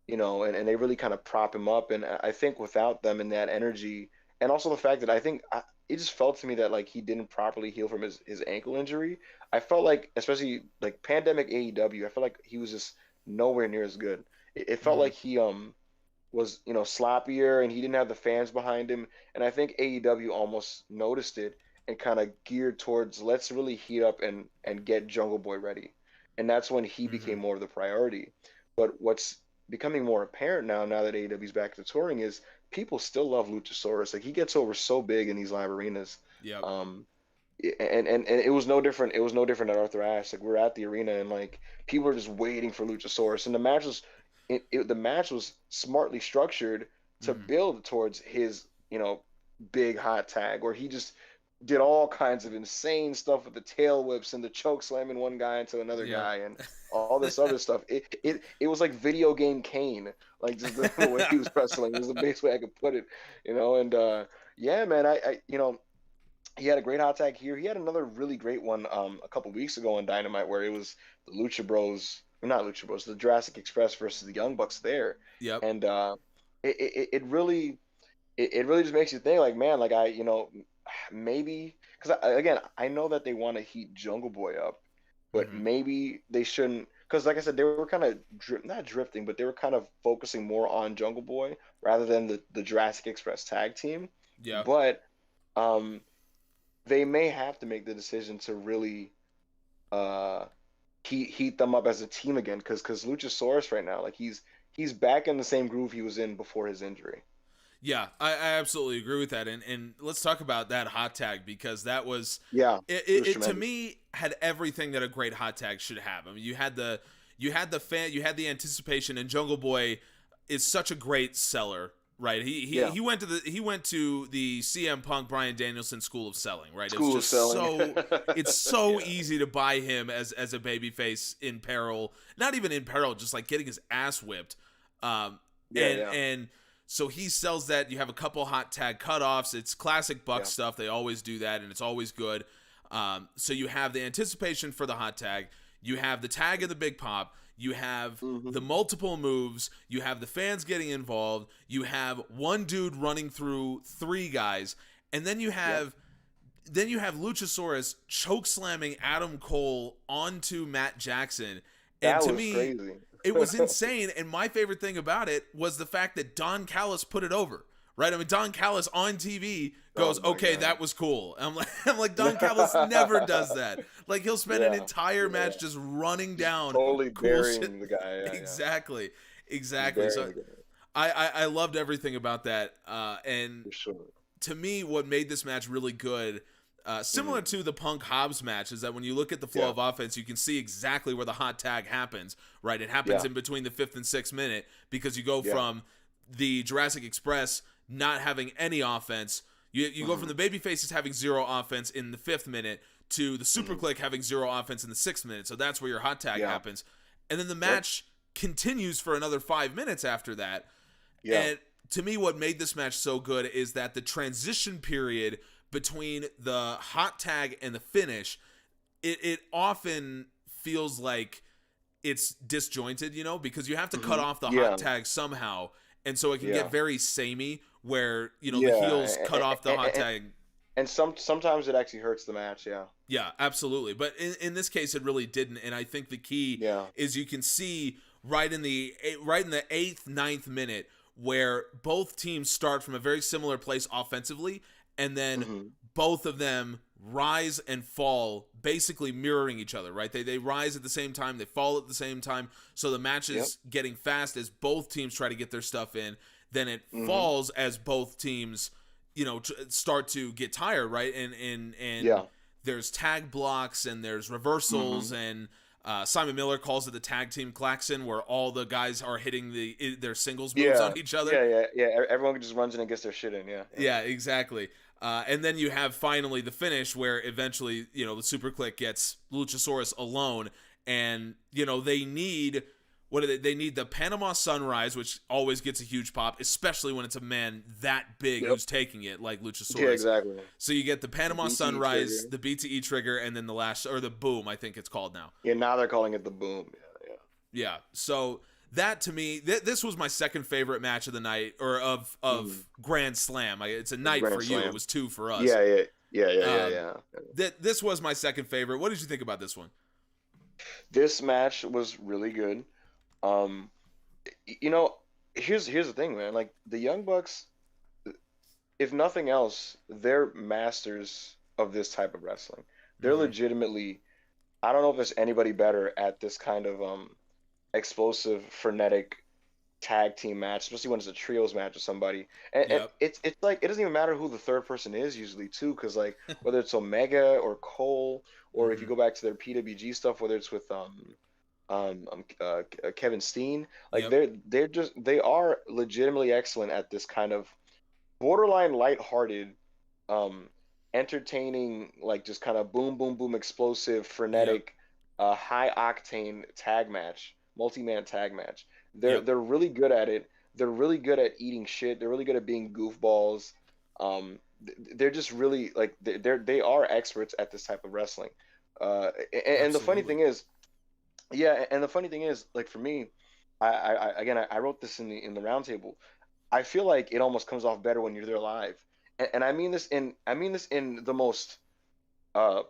you know, and they really kind of prop him up. And I think without them and that energy, and also the fact that it just felt to me that, like, he didn't properly heal from his ankle injury. I felt like, especially like pandemic AEW, I felt like he was just nowhere near as good. It felt like he was, you know, sloppier, and he didn't have the fans behind him. And I think AEW almost noticed it and kind of geared towards, let's really heat up and get Jungle Boy ready. And that's when he became more of the priority. But what's becoming more apparent now that AEW's back to touring is people still love Luchasaurus. Like, he gets over so big in these live arenas. And it was no different. It was no different at Arthur Ashe. Like, we're at the arena, and, like, people are just waiting for Luchasaurus. And the match was smartly structured to build towards his, you know, big hot tag, where he just did all kinds of insane stuff with the tail whips and the choke slamming one guy into another guy and all this other stuff. It was like video game Kane, like, just the way he was wrestling is the best way I could put it, you know. And man, I you know, he had a great hot tag here. He had another really great one a couple weeks ago on Dynamite, where it was the Lucha Bros, not Lucha Bros, the Jurassic Express versus the Young Bucks there. And it really just makes you think, like, man, like, you know, maybe, because again, I know that they want to heat Jungle Boy up, but maybe they shouldn't, because, like I said, they were kind of not drifting, but they were kind of focusing more on Jungle Boy rather than the Jurassic Express tag team. But they may have to make the decision to really heat them up as a team again, because Luchasaurus right now, like, he's back in the same groove he was in before his injury. Yeah, I absolutely agree with that, and let's talk about that hot tag, because that was it to me had everything that a great hot tag should have. I mean, you had the anticipation, and Jungle Boy is such a great seller, right? He went to the CM Punk Bryan Danielson school of selling, right? School of selling. It's so easy to buy him as a babyface in peril, not even in peril, just like getting his ass whipped, and so he sells that. You have a couple hot tag cutoffs. It's classic Buck stuff. They always do that, and it's always good. So you have the anticipation for the hot tag. You have the tag of the big pop. You have the multiple moves. You have the fans getting involved. You have one dude running through three guys. And then you have Luchasaurus choke slamming Adam Cole onto Matt Jackson. And to me, crazy. It was insane, and my favorite thing about it was the fact that Don Callis put it over, right? I mean, Don Callis on TV goes, "Okay, that was cool." I'm like, Don Callis never does that. Like, he'll spend an entire match just running down, totally cool burying shit. The guy. Exactly. So I loved everything about that, and to me, what made this match really good. Similar to the Punk Hobbs match, is that when you look at the flow of offense, you can see exactly where the hot tag happens, right? It happens in between the 5th and 6th minute, because you go from the Jurassic Express not having any offense. You go from the babyfaces having 0 offense in the 5th minute to the Super Click having 0 offense in the 6th minute. So that's where your hot tag happens. And then the match continues for another 5 minutes after that. And to me, what made this match so good is that the transition period between the hot tag and the finish, it often feels like it's disjointed, you know, because you have to cut off the hot tag somehow, and so it can get very samey where the Yeah, heels cut off the hot tag. and sometimes it actually hurts the match. Yeah. Yeah, absolutely. But in this case, it really didn't. And I think the key Yeah. is you can see right in the eighth, ninth minute where both teams start from a very similar place offensively, and then Mm-hmm. both of them rise and fall, basically mirroring each other. Right? They rise at the same time, they fall at the same time. So the match is getting fast as both teams try to get their stuff in. Then it falls as both teams, start to get tired. Right? And Yeah. there's tag blocks and there's reversals and Simon Miller calls it the tag team klaxon, where all the guys are hitting their singles moves on each other. Yeah. Everyone just runs in and gets their shit in. Yeah, exactly. And then you have finally the finish where eventually, the Super Click gets Luchasaurus alone, and they need they need the Panama Sunrise, which always gets a huge pop, especially when it's a man that big who's taking it, like Luchasaurus. Yeah, exactly. So you get the Panama BTE Sunrise, trigger. the BTE trigger, and then the Boom, I think it's called now. Yeah, now they're calling it the Boom. Yeah. Yeah. So that to me, this was my second favorite match of the night, or of Grand Slam. It's a night Grand for you. Slam. It was two for us. Yeah. This was my second favorite. What did you think about this one? This match was really good. Here's the thing, man. Like, the Young Bucks, if nothing else, they're masters of this type of wrestling. They're legitimately, I don't know if there's anybody better at this kind of explosive, frenetic tag team match, especially when it's a trios match with somebody. And it's like, it doesn't even matter who the third person is usually too, because like whether it's Omega or Cole, or if you go back to their PWG stuff, whether it's with Kevin Steen, like they are legitimately excellent at this kind of borderline lighthearted, entertaining, like just kind of boom boom boom explosive frenetic, high octane tag match, multi-man tag match. They're really good at it. They're really good at eating shit. They're really good at being goofballs. They're just really like they are experts at this type of wrestling. And the funny thing is, like for me, I wrote this in the roundtable. I feel like it almost comes off better when you're there live, and I mean this in the most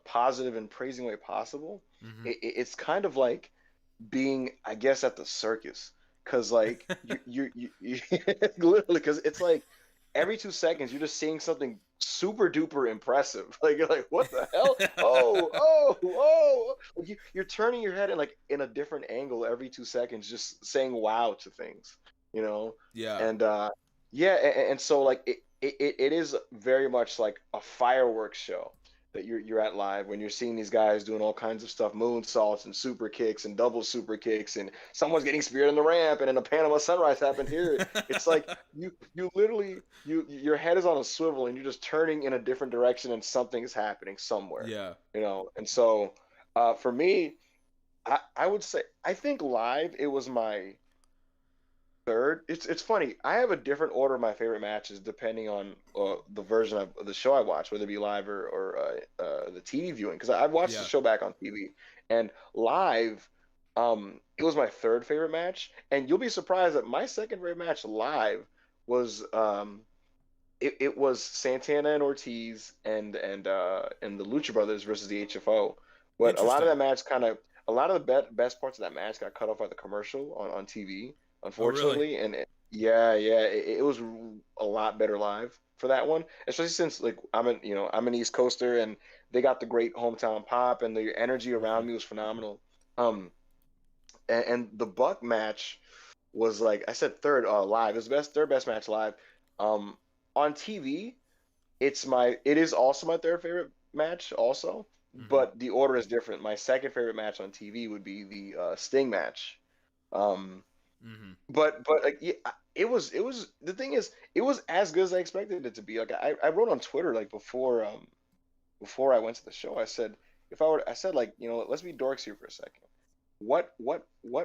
positive and praising way possible. It's kind of like being, I guess, at the circus, because like you literally, because it's like every 2 seconds you're just seeing something super duper impressive. Like, you're like, what the hell? You're turning your head in a different angle every 2 seconds, just saying wow to things, and so like it is very much like a fireworks show that you're at live, when you're seeing these guys doing all kinds of stuff, moonsaults and super kicks and double super kicks, and someone's getting speared on the ramp, and then a Panama Sunrise happened here. It's like you literally, your head is on a swivel and you're just turning in a different direction, and something is happening somewhere. And so for me, I would say, I think live it was my third. It's funny. I have a different order of my favorite matches depending on the version of the show I watch, whether it be live or the TV viewing. Because I've watched the show back on TV, and live, it was my third favorite match. And you'll be surprised that my second favorite match live was it was Santana and Ortiz and the Lucha Brothers versus the HFO. But a lot of that match a lot of the best parts of that match got cut off by the commercial on TV. Unfortunately, really? and it was a lot better live for that one, especially since like I'm an East Coaster, and they got the great hometown pop, and the energy around me was phenomenal. And the Buck match was, like I said, third live. It was third best match live. On TV, it is also my third favorite match also, but the order is different. My second favorite match on TV would be the Sting match. But like, it was the thing is, it was as good as I expected it to be. Like I wrote on Twitter, like before I went to the show, I said, like, let's be dorks here for a second. What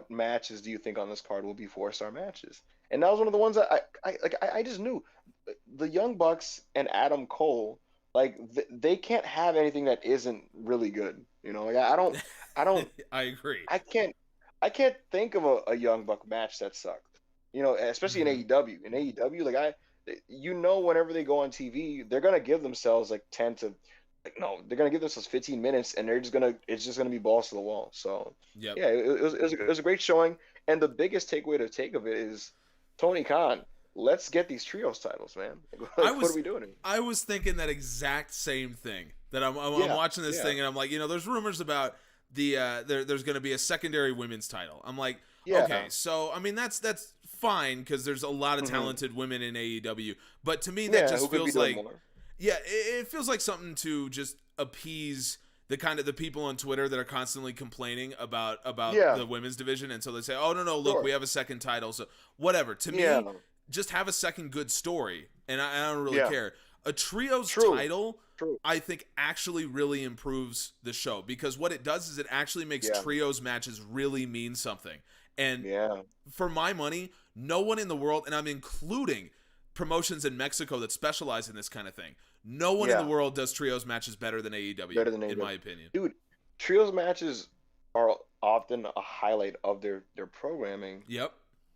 matches do you think on this card will be 4-star matches? And that was one of the ones that I just knew. The Young Bucks and Adam Cole, like they can't have anything that isn't really good. Like I don't I agree. I can't think of a Young Buck match that sucked. Especially in AEW. In AEW, like whenever they go on TV, they're gonna give themselves like 10 to no, they're gonna give themselves 15 minutes, and it's just gonna be balls to the wall. So Yep. yeah, it was a great showing, and the biggest takeaway to take of it is Tony Khan. Let's get these trios titles, man. What are we doing here? I was thinking that exact same thing. That I'm Yeah, watching this yeah. thing and I'm like, there's rumors about there's going to be a secondary women's title. I'm like, Yeah. okay, so I mean that's fine because there's a lot of talented women in AEW, but to me that who just could be feels doing like more? it feels like something to just appease the people on Twitter that are constantly complaining about Yeah. the women's division, and so they say, oh no, look, Sure. we have a second title, so whatever. To me, Yeah. just have a second good story, and I don't really Yeah. care. A trios True. title, True. I think, actually really improves the show because what it does is it actually makes Yeah. trios matches really mean something. And Yeah. for my money, no one in the world, and I'm including promotions in Mexico that specialize in this kind of thing, no one in Yeah. the world does trios matches better than AEW, Better than in AEW. my opinion. Dude, trios matches are often a highlight of their programming, Yep.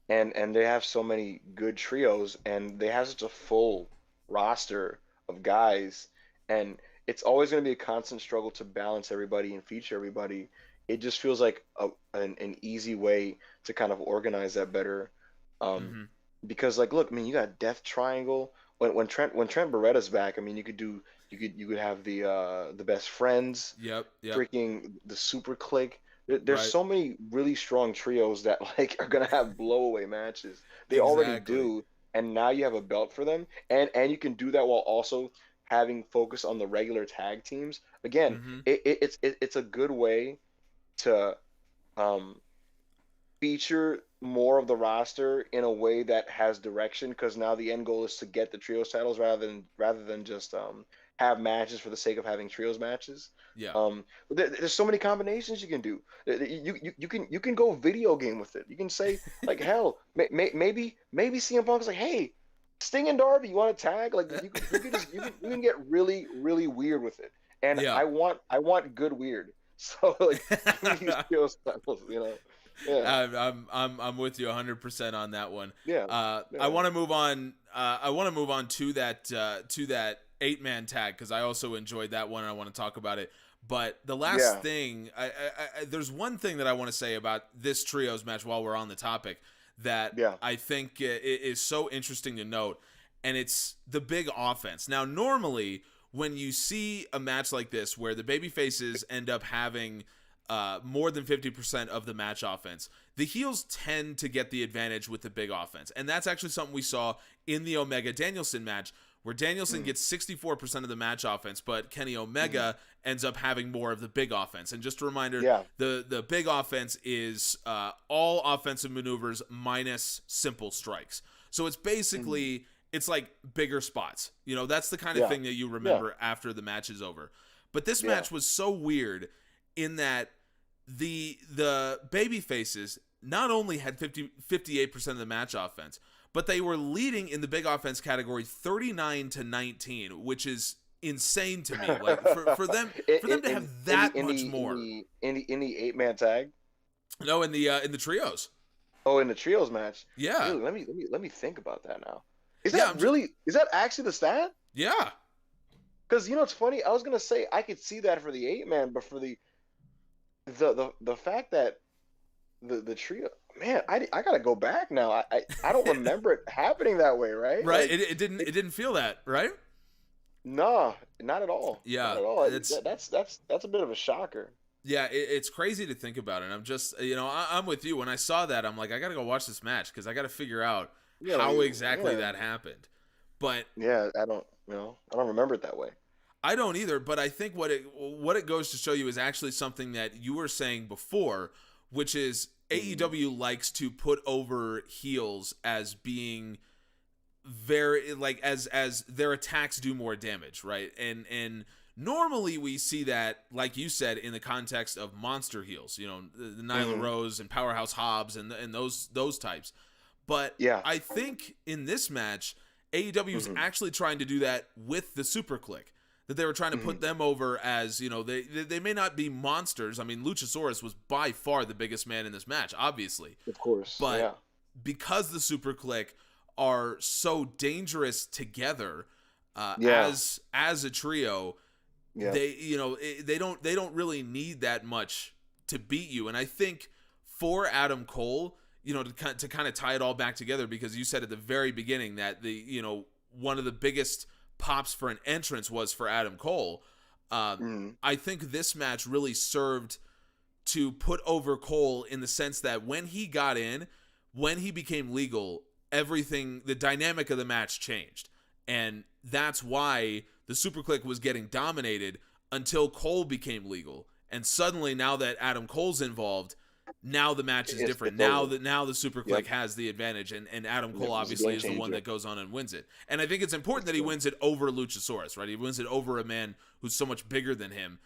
and they have so many good trios, and they have such a full roster of guys, and it's always going to be a constant struggle to balance everybody and feature everybody. It just feels like an easy way to kind of organize that better. Mm-hmm. Because like, look, I mean, you got Death Triangle. When Trent Beretta's back, I mean, you could have the best friends, Yep. freaking the Super Click. There's Right. so many really strong trios that like are gonna have blowaway matches. They already Exactly. do, and now you have a belt for them, and you can do that while also having focus on the regular tag teams. Again, Mm-hmm. it's a good way to um, feature more of the roster in a way that has direction, because now the end goal is to get the trios titles rather than just have matches for the sake of having trios matches. Yeah. There's so many combinations you can do. You can go video game with it. You can say like, hell, maybe CM Punk's like, hey, Sting and Darby, you want to tag? Like you can get really really weird with it. And Yeah. I want good weird. So like give me these trios titles, Yeah. I'm with you 100% on that one. Yeah. I want to move on. I want to move on to that 8-man tag because I also enjoyed that one and I want to talk about it. But the last thing, I there's one thing that I want to say about this trios match while we're on the topic that I think is so interesting to note, and it's the big offense. Now, normally when you see a match like this where the baby faces end up having more than 50% of the match offense, the heels tend to get the advantage with the big offense. And that's actually something we saw in the Omega Danielson match, where Danielson gets 64% of the match offense, but Kenny Omega ends up having more of the big offense. And just a reminder, the big offense is all offensive maneuvers minus simple strikes. So it's basically, it's like bigger spots. That's the kind of thing that you remember after the match is over. But this match was so weird in that the baby faces not only had 58% of the match offense, but they were leading in the big offense category 39-19, which is insane to me. Like for them to have that much more in the 8-man tag. No, in the trios. Oh, in the trios match. Yeah. Dude, let me think about that now. Is that actually the stat? Yeah. Because it's funny. I was gonna say I could see that for the 8-man, but for the fact that the trio, man, I gotta go back now. I don't remember it happening that way, right? Right. Like, it didn't feel that, right? No, not at all. Yeah. Not at all. That's a bit of a shocker. Yeah, it's crazy to think about it. I'm just, I'm with you. When I saw that, I'm like, I gotta go watch this match because I gotta figure out how exactly that happened. But yeah, I don't remember it that way. I don't either, but I think what it goes to show you is actually something that you were saying before, which is AEW likes to put over heels as being very as their attacks do more damage, right? And normally we see that, like you said, in the context of monster heels, the Nyla Rose and Powerhouse Hobbs and those types. But I think in this match, AEW is actually trying to do that with the Super Click. That they were trying to put them over as, they may not be monsters. I mean, Luchasaurus was by far the biggest man in this match, obviously. Of course. But because the Super Click are so dangerous together Yeah. as a trio. Yeah. They don't really need that much to beat you. And I think for Adam Cole, to kind of tie it all back together, because you said at the very beginning that one of the biggest pops for an entrance was for Adam Cole. I think this match really served to put over Cole in the sense that when he got in, when he became legal, the dynamic of the match changed. And that's why the Super Click was getting dominated until Cole became legal. And suddenly, now that Adam Cole's involved, now the match is different. Now the Super Click has the advantage, and Adam Cole obviously is the one that goes on and wins it. And I think it's important that he wins it over Luchasaurus, right? He wins it over a man who's so much bigger than him,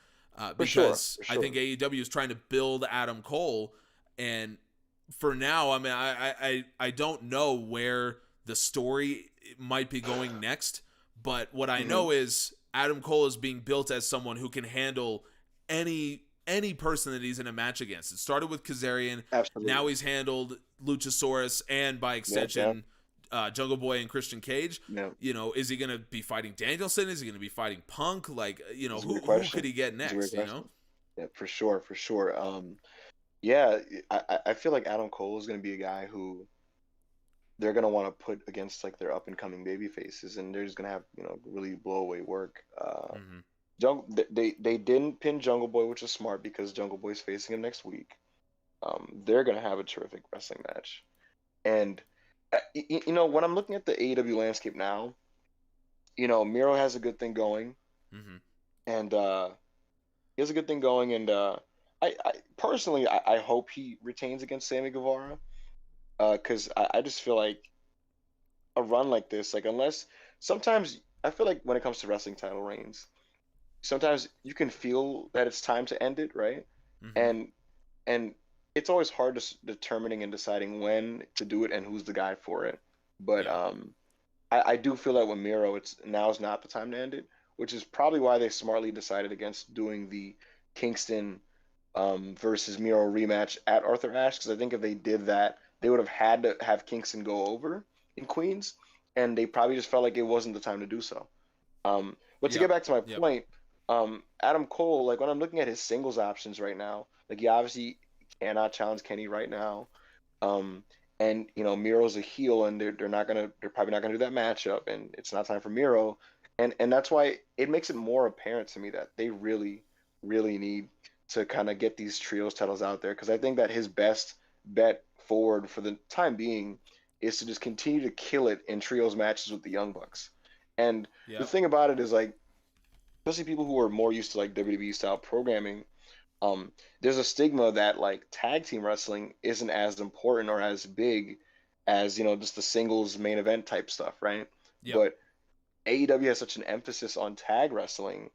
because I think AEW is trying to build Adam Cole. And for now, I mean, I don't know where the story might be going next, but what I know is Adam Cole is being built as someone who can handle any person that he's in a match against. It started with Kazarian. Absolutely. Now he's handled Luchasaurus and by extension Jungle Boy and Christian Cage. Yeah. Is he going to be fighting Danielson? Is he going to be fighting Punk? Like, who could he get next? Yeah, for sure. I feel like Adam Cole is going to be a guy who they're going to want to put against like their up and coming baby faces, and they're just going to have really blow away work. They didn't pin Jungle Boy, which is smart because Jungle Boy's facing him next week. They're gonna have a terrific wrestling match, and when I'm looking at the AEW landscape now, Miro has a good thing going, and he has a good thing going, and I personally I hope he retains against Sammy Guevara, because I just feel like a run like this, like unless sometimes I feel like when it comes to wrestling title reigns, sometimes you can feel that it's time to end it, right? And it's always hard to determining and deciding when to do it and who's the guy for it. But I do feel that with Miro, now's not the time to end it, which is probably why they smartly decided against doing the Kingston versus Miro rematch at Arthur Ashe, because I think if they did that, they would have had to have Kingston go over in Queens, and they probably just felt like it wasn't the time to do so. But to get back to my point, Adam Cole, like when I'm looking at his singles options right now, like he obviously cannot challenge Kenny right now, and Miro's a heel, and they're probably not gonna do that matchup, and it's not time for Miro, and that's why it makes it more apparent to me that they really, really need to kind of get these trios titles out there, because I think that his best bet forward for the time being is to just continue to kill it in trios matches with the Young Bucks. And the thing about it is, like, especially people who are more used to like WWE style programming, there's a stigma that like tag team wrestling isn't as important or as big as just the singles main event type stuff, right? But AEW has such an emphasis on tag wrestling,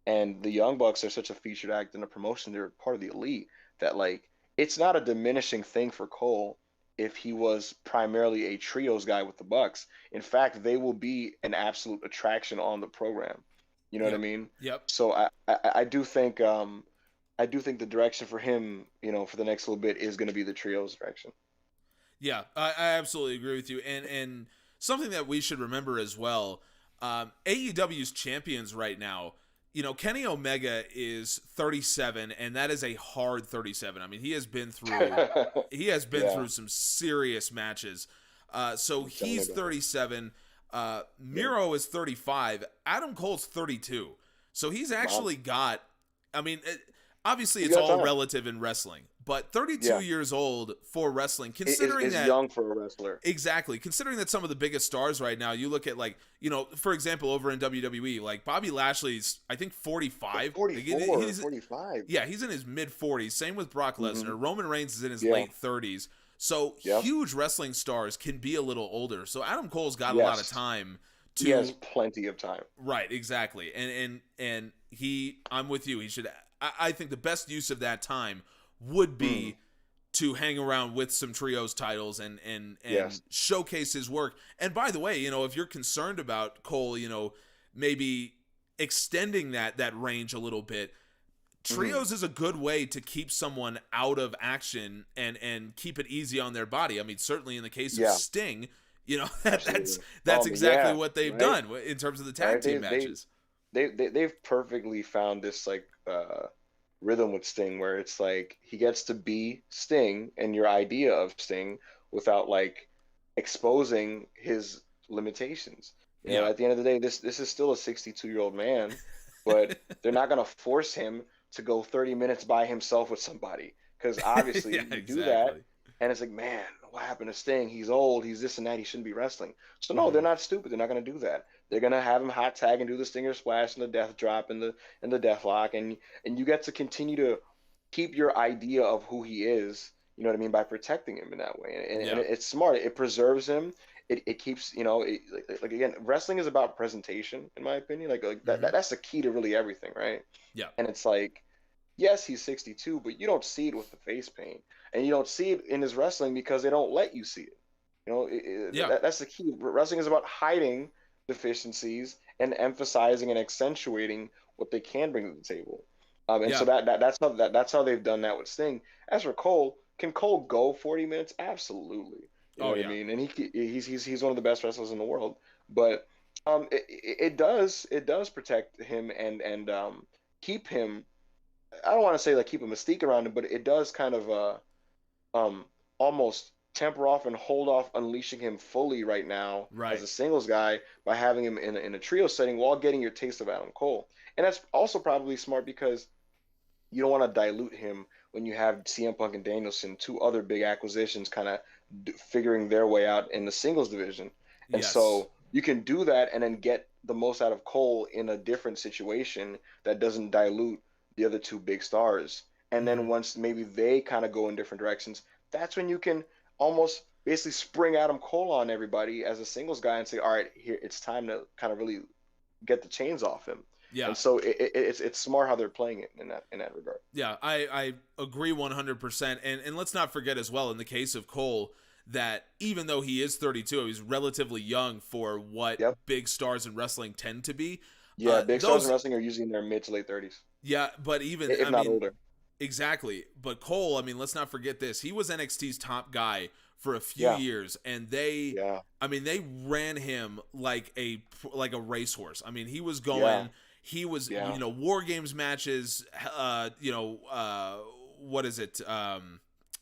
and the Young Bucks are such a featured act in the promotion, they're part of the elite, that like it's not a diminishing thing for Cole if he was primarily a trios guy with the Bucks. In fact, they will be an absolute attraction on the program. You know what I mean? Yep. So I do think the direction for him, for the next little bit is going to be the trios direction. Yeah, I absolutely agree with you. And something that we should remember as well, AEW's champions right now, Kenny Omega is 37, and that is a hard 37. I mean, he has been through some serious matches. So he's 37. Miro is 35. Adam Cole's 32. So he's actually got, I mean, obviously it's all relative in wrestling, but 32 years old for wrestling, considering is that young for a wrestler. Exactly. Considering that some of the biggest stars right now, you look at like, for example, over in WWE, like Bobby Lashley's, I think 45. 45. Yeah, he's in his mid 40s. Same with Brock Lesnar. Roman Reigns is in his late 30s. So huge wrestling stars can be a little older. So Adam Cole's got a lot of time. He has plenty of time. Right, exactly. And I'm with you. He should. I think the best use of that time would be to hang around with some trios titles and showcase his work. And by the way, if you're concerned about Cole, maybe extending that range a little bit, trios is a good way to keep someone out of action and keep it easy on their body. I mean, certainly in the case of Sting, You know, Absolutely. that's exactly Yeah, what they've right, done in terms of the tag right. team matches. They've perfectly found this like rhythm with Sting where it's like he gets to be Sting and your idea of Sting without like exposing his limitations. You know, Yeah. at the end of the day, this is still a 62-year-old man, but they're not gonna force him to go 30 minutes by himself with somebody because obviously Yeah, you do that exactly. and it's like, man, what happened to Sting? He's old, he's this and that, he shouldn't be wrestling. So no, they're Hmm. not stupid. They're not gonna do that. They're gonna have him hot tag and do the Stinger splash and the death drop and the death lock, and you get to continue to keep your idea of who he is, you know what I mean, by protecting him in that way. And Yeah. it's smart. It preserves him. It keeps, you know, like again, wrestling is about presentation, in my opinion. Hmm. That's the key to really everything, right? Yeah. And it's like, yes, he's 62, but you don't see it with the face paint, and you don't see it in his wrestling because they don't let you see it. You know, Yeah. that's the key. Wrestling is about hiding deficiencies and emphasizing and accentuating what they can bring to the table. And so Yeah. that's how they've done that with Sting. As for Cole, can Cole go 40 minutes? Absolutely. You know Oh what I yeah. mean? And he's one of the best wrestlers in the world. But it does protect him and keep him. I don't want to say like keep a mystique around him, but it does kind of almost temper off and hold off unleashing him fully right now as Right. a singles guy by having him in a trio setting while getting your taste of Adam Cole. And that's also probably smart because you don't want to dilute him when you have CM Punk and Danielson, two other big acquisitions, kind of figuring their way out in the singles division. And Yes. so you can do that and then get the most out of Cole in a different situation that doesn't dilute the other two big stars. And then Hmm. once maybe they kind of go in different directions, that's when you can almost basically spring Adam Cole on everybody as a singles guy and say, all right, here it's time to kind of really get the chains off him. Yeah. And so it's smart how they're playing it in that regard. Yeah, I agree 100%. And let's not forget as well, in the case of Cole, that even though he is 32, he's relatively young for what Yep. big stars in wrestling tend to be. Yeah, big stars in Those, wrestling are usually in their mid to late 30s, yeah, but even, if I not mean, older. exactly. But Cole, I mean, let's not forget this. He was NXT's top guy for a few Yeah, years, and yeah, I mean, they ran him like a racehorse. I mean, he was yeah, going, he was, yeah, War Games matches, what is it?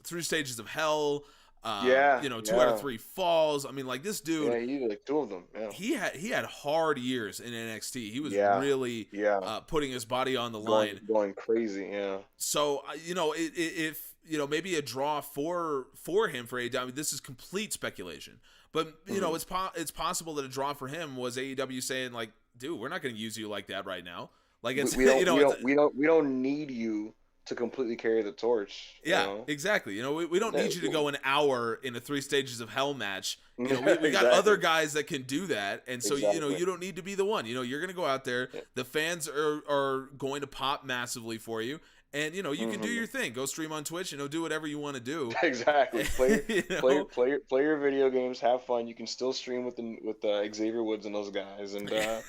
Through Stages of Hell, yeah, 2 out of 3 falls. I mean, like this dude, yeah. He did like two of them. Yeah, he had hard years in NXT. He was yeah, really yeah. putting his body on the Going line. going crazy. Yeah, So if maybe a draw for him for AEW, I mean, this is complete speculation, but hmm it's possible that a draw for him was AEW saying like, dude, we're not going to use you like that right now. Like we, it's we don't we don't we don't we don't need you to completely carry the torch. You yeah, know. exactly. We don't need you to go an hour in a 3 Stages of Hell match. We got Exactly, other guys that can do that, and so exactly. you don't need to be the one. You're going to go out there. Yeah. The fans are going to pop massively for you, and you can do hmm your thing. Go stream on Twitch. Do whatever you want to do. Exactly. Play, you play, know? play, play your video games. Have fun. You can still stream with Xavier Woods and those guys, and Yeah.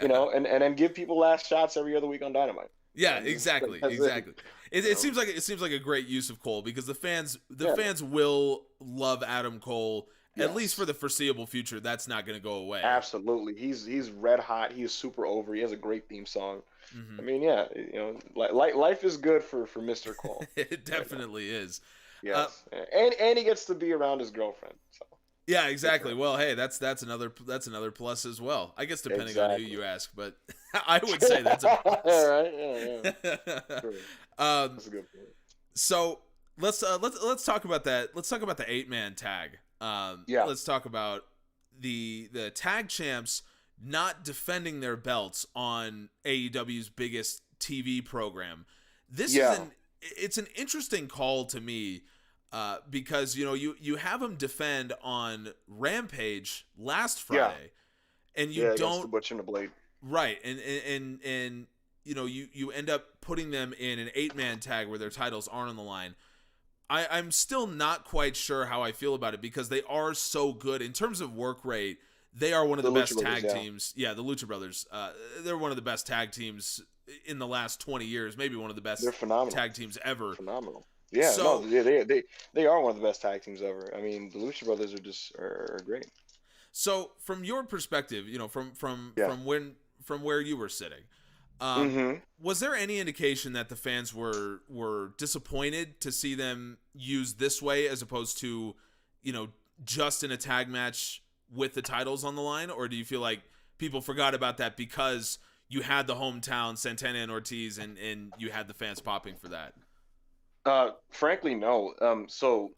and then give people last shots every other week on Dynamite. Yeah, And exactly, that's it. exactly. It, You it know? seems like a great use of Cole because the Yeah. fans will love Adam Cole at least for Yes. the foreseeable future. That's not going to go away. Absolutely. He's red hot. He is super over. He has a great theme song. Hmm. I mean, yeah. Life is good for Mr. Cole It right now. definitely is. Uh, Yes. And he gets to be around his girlfriend. So yeah, good for exactly. him. Well, hey, that's another plus as well. I guess depending on who Exactly. you ask, but I would say that's a Yeah, plus. right. Yeah. True. um, That's a good point. so let's talk about that. Let's talk about the 8-man tag. Yeah. Let's talk about the tag champs not defending their belts on AEW's biggest TV program. This is Yeah. it's an interesting call to me because you have them defend on Rampage last Yeah. Friday, and you Yeah. Against the don't Butcher and the Blade. right, and you end up putting them in an 8-man tag where their titles aren't on the line. I'm still not quite sure how I feel about it because they are so good in terms of work rate. They are one of the The Lucha best Brothers, tag yeah. teams. Yeah, the Lucha Brothers. They're one of the best tag teams in the last 20 years. Maybe one of the They're best phenomenal. tag teams ever. Phenomenal. Yeah. No. So They are one of the best tag teams ever. I mean, the Lucha Brothers are great. So from your perspective, Yeah. from where you were sitting, Mm-hmm. was there any indication that the fans were disappointed to see them used this way as opposed to, just in a tag match with the titles on the line, or do you feel like people forgot about that because you had the hometown Santana and Ortiz and you had the fans popping for that? Frankly, no. So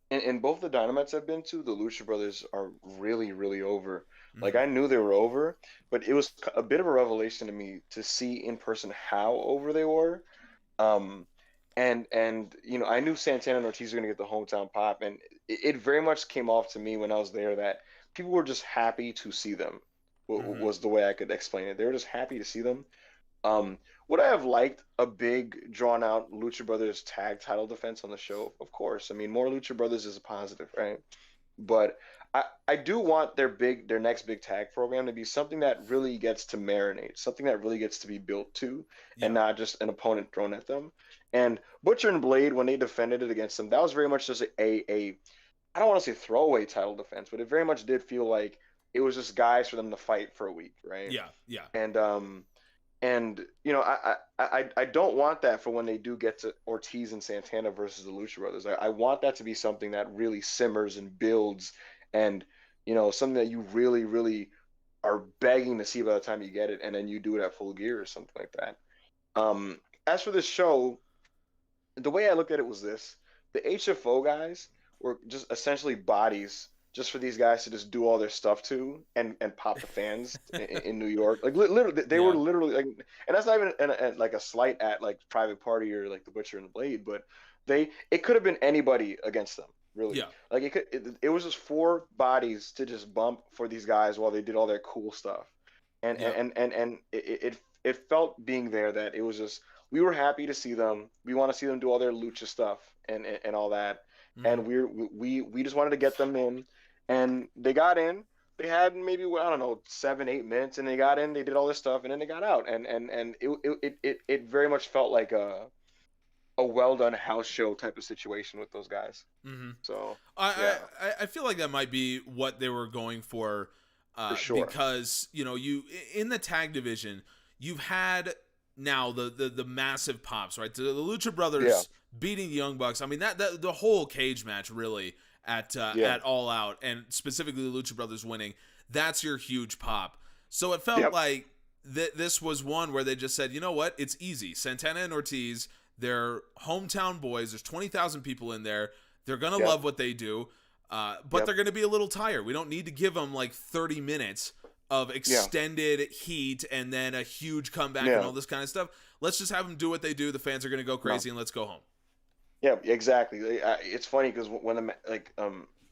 in both the Dynamites I've been to, the Lucha Brothers are really, really over. Like Mm-hmm. I knew they were over, but it was a bit of a revelation to me to see in person how over they were. Um, and I knew Santana and Ortiz were gonna get the hometown pop, and it very much came off to me when I was there that people were just happy to see them. Mm-hmm. Was the way I could explain it. They were just happy to see them. Um, would I have liked a big, drawn out Lucha Brothers tag title defense on the show? Of course. I mean, more Lucha Brothers is a positive, right? But I do want their next big tag program to be something that really gets to marinate, something that really gets to be built to, and Yeah. not just an opponent thrown at them. And Butcher and Blade, when they defended it against them, that was very much just a I don't want to say throwaway title defense, but it very much did feel like it was just guys for them to fight for a week, right? Yeah. Yeah. And I don't want that for when they do get to Ortiz and Santana versus the Lucha Brothers. I want that to be something that really simmers and builds, and something that you really, really are begging to see by the time you get it, and then you do it at Full Gear or something like that. As for this show, the way I looked at it was this: the HFO guys were just essentially bodies just for these guys to just do all their stuff to and pop the fans in New York. Like literally, they were Yeah. literally like, and that's not even like a slight at like Private Party or like the Butcher and the Blade, but it could have been anybody against them. Really, Yeah. like it was just four bodies to just bump for these guys while they did all their cool stuff, and Yep. it felt being there that it was just we were happy to see them. We want to see them do all their lucha stuff and all that, Mm-hmm. and we just wanted to get them in, and they got in. They had maybe I don't know 7 8 minutes, and they got in. They did all this stuff, and then they got out, and it very much felt like a well done house show type of situation with those guys. Mm-hmm. So I, yeah, I feel like that might be what they were going for, for sure. because you in the tag division you've had now the massive pops, right? The Lucha Yeah, Brothers beating the Young Bucks. I mean that the whole cage match really yeah, at All Out, and specifically the Lucha Brothers winning. That's your huge pop. So it felt yep, like this was one where they just said, you know what, it's easy. Santana and Ortiz, they're hometown boys. There's 20,000 people in there. They're gonna yep, love what they do, but yep, they're gonna be a little tired. We don't need to give them like 30 minutes of yeah, extended heat and then a huge comeback and yeah. all this kind of stuff. Let's just have them do what they do. The fans are gonna go No. crazy, and let's go home. Yeah, exactly. It's funny because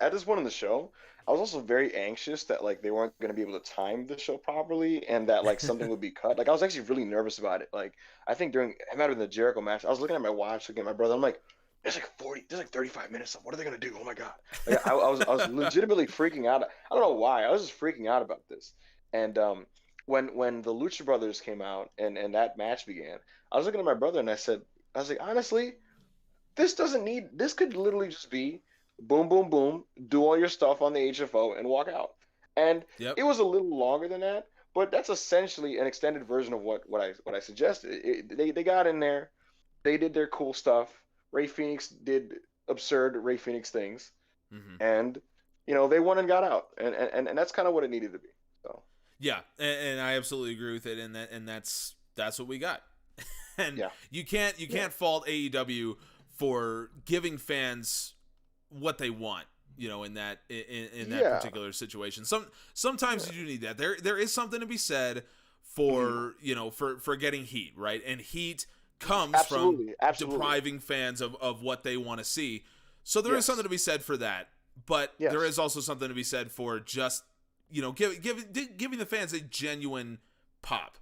at this point in the show, I was also very anxious that like they weren't going to be able to time the show properly and that like something would be cut. Like I was actually really nervous about it. Like I think during it might have been the Jericho match, I was looking at my watch, looking at my brother. I'm like, there's like 35 minutes left. What are they going to do? Oh my god! Like I was legitimately freaking out. I don't know why. I was just freaking out about this. And when the Lucha Brothers came out and that match began, I was looking at my brother and I was like, honestly, this could literally just be boom, boom, boom, do all your stuff on the HFO and walk out. And Yep. it was a little longer than that, but that's essentially an extended version of what I suggested. They got in there, they did their cool stuff. Ray Phoenix did absurd Ray Phoenix things, Mm-hmm. and they won and got out, and that's kind of what it needed to be. So Yeah, and I absolutely agree with it, and that's what we got. And yeah, you can't fault AEW for giving fans what they want, in that yeah, particular situation. Sometimes yeah. you do need that. There is something to be said Mhm. for for getting heat, right? And heat comes from Absolutely, absolutely, depriving fans of what they want to see. So there is yes, something to be said for that, but there yes. is also something to be said for just giving the fans a genuine pop,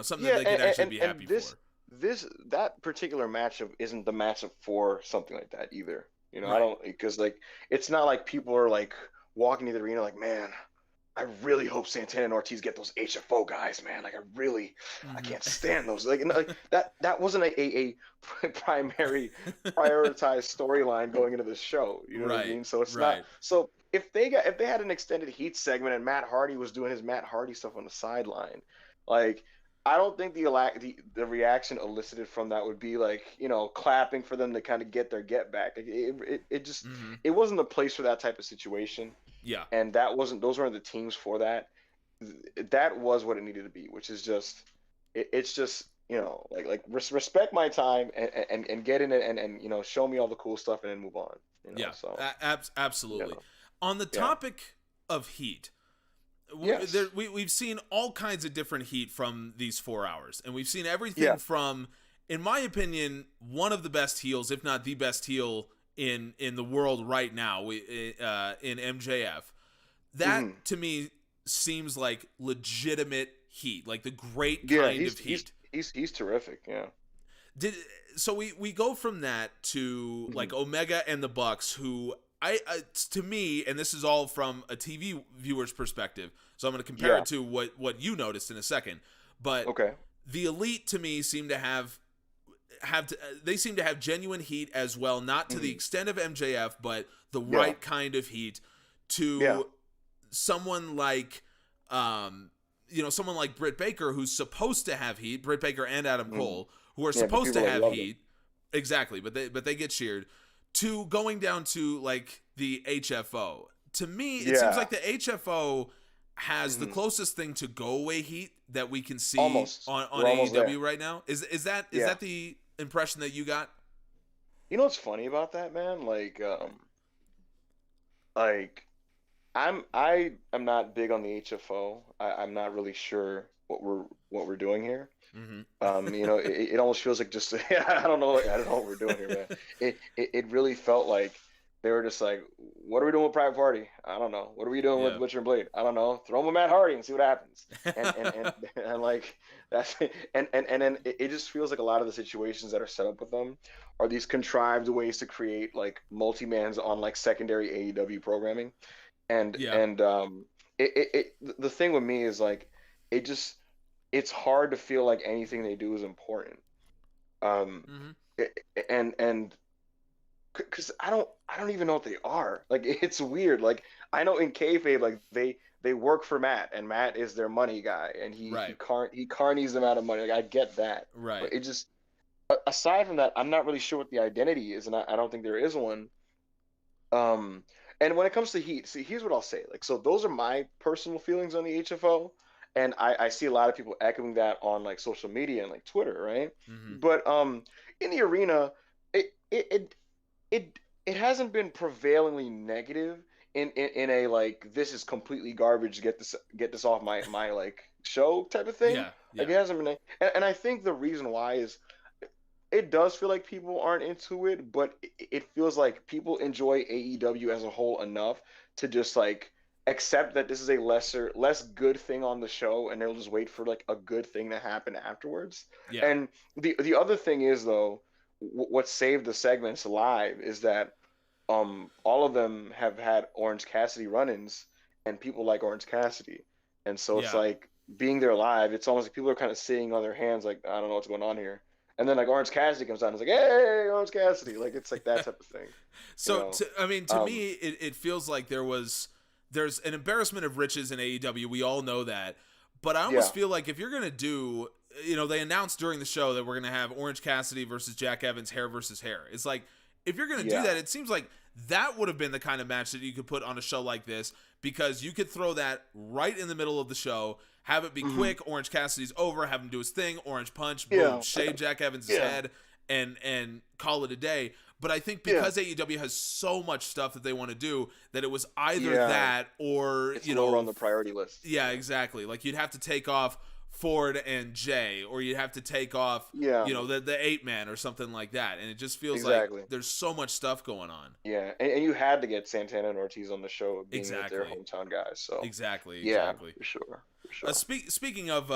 something that Yeah, they could actually be and happy this for. that particular matchup isn't the matchup for something like that either. I Right. don't because like it's not like people are like walking to the arena like, man, I really hope Santana and Ortiz get those HFO guys, man. Like I can't stand those. Like that wasn't a primary prioritized storyline going into this show. You know what I mean? So it's not. So if they had an extended heat segment and Matt Hardy was doing his Matt Hardy stuff on the sideline, like I don't think the reaction elicited from that would be like, clapping for them to kind of get their get back. Like, it just it wasn't the place for that type of situation. Yeah. And those weren't the teams for that. That was what it needed to be, which is just it's just, respect my time and get in it and show me all the cool stuff and then move on. Yeah. So absolutely. On the topic of heat, yes. we've seen all kinds of different heat from these 4 hours, and we've seen everything from, in my opinion, one of the best heels, if not the best heel in the world right now, in MJF. That to me seems like legitimate heat, like the great kind of heat. He's terrific. Yeah. So we go from that to like Omega and the Bucks, who to me, and this is all from a TV viewer's perspective, so I'm going to compare it to what you noticed in a second. But the Elite to me seem to have genuine heat as well, not to the extent of MJF, but the right kind of heat to someone like someone like Britt Baker, who's supposed to have heat. Britt Baker and Adam Cole, who are supposed to have heat. Exactly, but they get cheered. To going down to like the HFO. To me, it seems like the HFO has the closest thing to go away heat that we can see on AEW right now. Is that the impression that you got? You know what's funny about that, man? I am not big on the HFO. I'm not really sure what we're doing here. It almost feels like just I don't know what we're doing here, man. It really felt like they were just like, what are we doing with Private Party? I don't know. What are we doing with Butcher and Blade? I don't know. Throw them with Matt Hardy and see what happens. And like that's and then it just feels like a lot of the situations that are set up with them are these contrived ways to create like multi-mans on like secondary AEW programming. And the thing with me is like it's hard to feel like anything they do is important. And because I don't even know what they are. Like it's weird. Like I know in kayfabe, like they work for Matt, and Matt is their money guy, and he carnies them out of money. Like I get that. Right. But it just aside from that, I'm not really sure what the identity is, and I don't think there is one. And when it comes to heat, see, here's what I'll say. Like, so those are my personal feelings on the HFO. And I see a lot of people echoing that on like social media and like Twitter, right? But in the arena, it hasn't been prevailingly negative in a like this is completely garbage. Get this off my like show type of thing. Like it hasn't been, and I think the reason why is it does feel like people aren't into it, but it feels like people enjoy AEW as a whole enough to just like accept that this is a less good thing on the show, and they'll just wait for like a good thing to happen afterwards. And the other thing is though, what saved the segments alive is that all of them have had Orange Cassidy run-ins, and people like Orange Cassidy, and so it's like being there live, it's almost like people are kind of sitting on their hands like, I don't know what's going on here. And then like Orange Cassidy comes out and it's like, hey, Orange Cassidy. Like it's like that type of thing. So to me, it feels like there's an embarrassment of riches in AEW. We all know that. But I almost feel like if you're going to do, they announced during the show that we're going to have Orange Cassidy versus Jack Evans, hair versus hair. It's like, if you're going to do that, it seems like that would have been the kind of match that you could put on a show like this, because you could throw that right in the middle of the show, have it be quick, Orange Cassidy's over, have him do his thing, Orange Punch, boom, shave Jack Evans' head, and call it a day. But I think because AEW has so much stuff that they want to do, that it was either that or it's lower on the priority list. Yeah, exactly. Like you'd have to take off Ford and Jay, or you'd have to take off the 8-man or something like that, and it just feels like there's so much stuff going on. And you had to get Santana and Ortiz on the show, being their hometown guys. So exactly for sure. Speaking of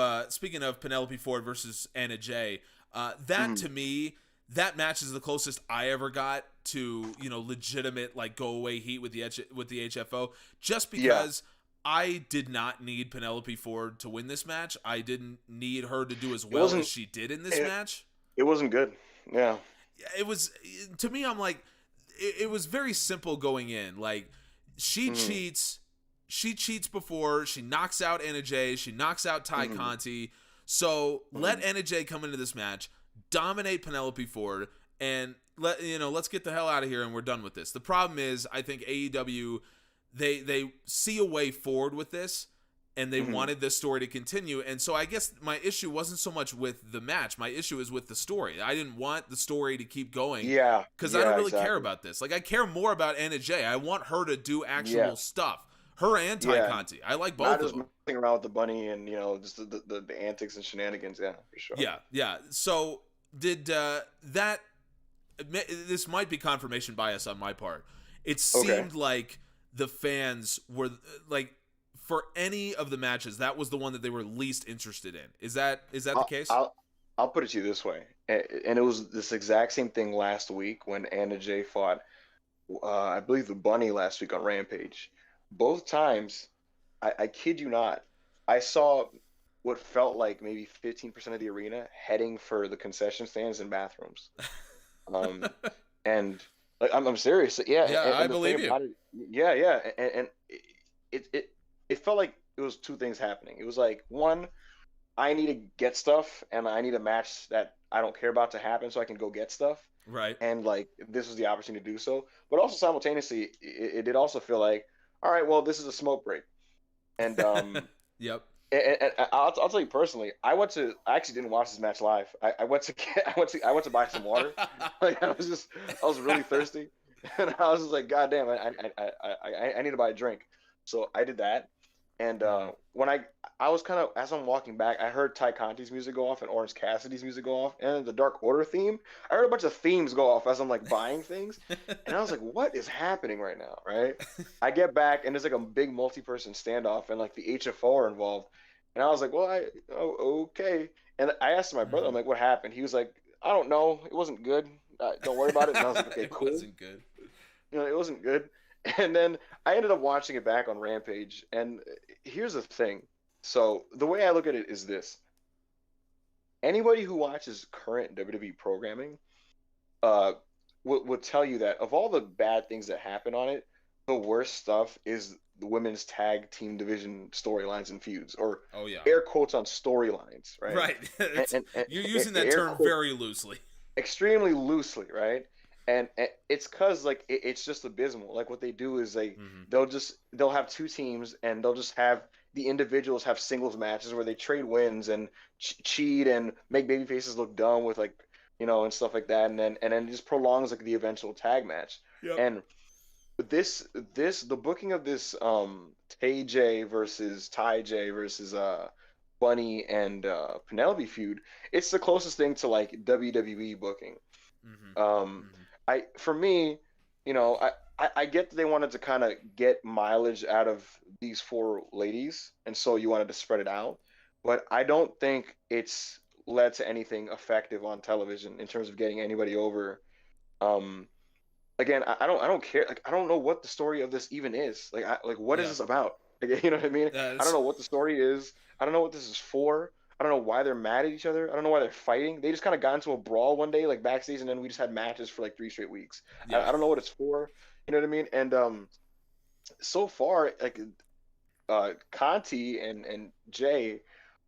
Penelope Ford versus Anna Jay, that to me, that match is the closest I ever got to legitimate like go away heat with the HFO, just because I did not need Penelope Ford to win this match. I didn't need her to do as It well wasn't. as she did in this match. It wasn't good. Yeah. It was, to me, I'm like, it was very simple going in. Like, she cheats. She cheats before. She knocks out Anna Jay. She knocks out Ty Conti. So let Anna Jay come into this match, dominate Penelope Ford, and let's get the hell out of here and we're done with this. The problem is, I think AEW, they see a way forward with this, and they wanted this story to continue. And so I guess my issue wasn't so much with the match. My issue is with the story. I didn't want the story to keep going. Yeah. Because I don't really care about this. Like, I care more about Anna Jay. I want her to do actual stuff. Her and Ty Conti. I like both of them. Not just messing around with the bunny and, just the antics and shenanigans. Yeah, for sure. Yeah. So did this might be confirmation bias on my part. It seemed like the fans were like, for any of the matches, that was the one that they were least interested in. Is that the case? I'll put it to you this way, and it was this exact same thing last week when Anna Jay fought, I believe, the bunny last week on Rampage. Both times, I kid you not, I saw what felt like maybe 15% of the arena heading for the concession stands and bathrooms. And like, I'm serious. Yeah. And I believe you. And it felt like it was two things happening. It was like, one, I need to get stuff and I need a match that I don't care about to happen so I can go get stuff. Right. And like, this was the opportunity to do so. But also simultaneously, it did also feel like, all right, well, this is a smoke break. And yep. And I'll tell you personally, I actually didn't watch this match live. I went to buy some water. Like, I was really thirsty, and I was just like, God damn, I need to buy a drink. So I did that, and when I was kind of, as I'm walking back, I heard Ty Conti's music go off and Orange Cassidy's music go off, and the Dark Order theme. I heard a bunch of themes go off as I'm like buying things, and I was like, what is happening right now, right? I get back, and there's like a big multi-person standoff, and like the HFO are involved. And I was like, well, okay. And I asked my brother, I'm like, what happened? He was like, I don't know. It wasn't good. Don't worry about it. And I was like, okay, cool. It wasn't good. It wasn't good. And then I ended up watching it back on Rampage. And here's the thing. So the way I look at it is this. Anybody who watches current WWE programming would tell you that of all the bad things that happen on it, the worst stuff is the women's tag team division storylines and feuds, or air quotes on storylines, right? Right. You're using that term very loosely. Extremely loosely, right? And it's because like it's just abysmal. Like what they do is they'll have two teams and they'll just have the individuals have singles matches where they trade wins and cheat and make baby faces look dumb with like and stuff like that, and then it just prolongs like the eventual tag match. Yep. And the booking of this Tay J versus Ty J versus Bunny and Penelope feud, it's the closest thing to like WWE booking. For me, I get that they wanted to kind of get mileage out of these four ladies, and so you wanted to spread it out, but I don't think it's led to anything effective on television in terms of getting anybody over. Again, I don't care. Like, I don't know what the story of this even is. Like, what is this about? Like, you know what I mean? I don't know what the story is. I don't know what this is for. I don't know why they're mad at each other. I don't know why they're fighting. They just kind of got into a brawl one day, like backstage, and then we just had matches for like 3 straight weeks. I don't know what it's for. You know what I mean? And so far, like Conti and Jay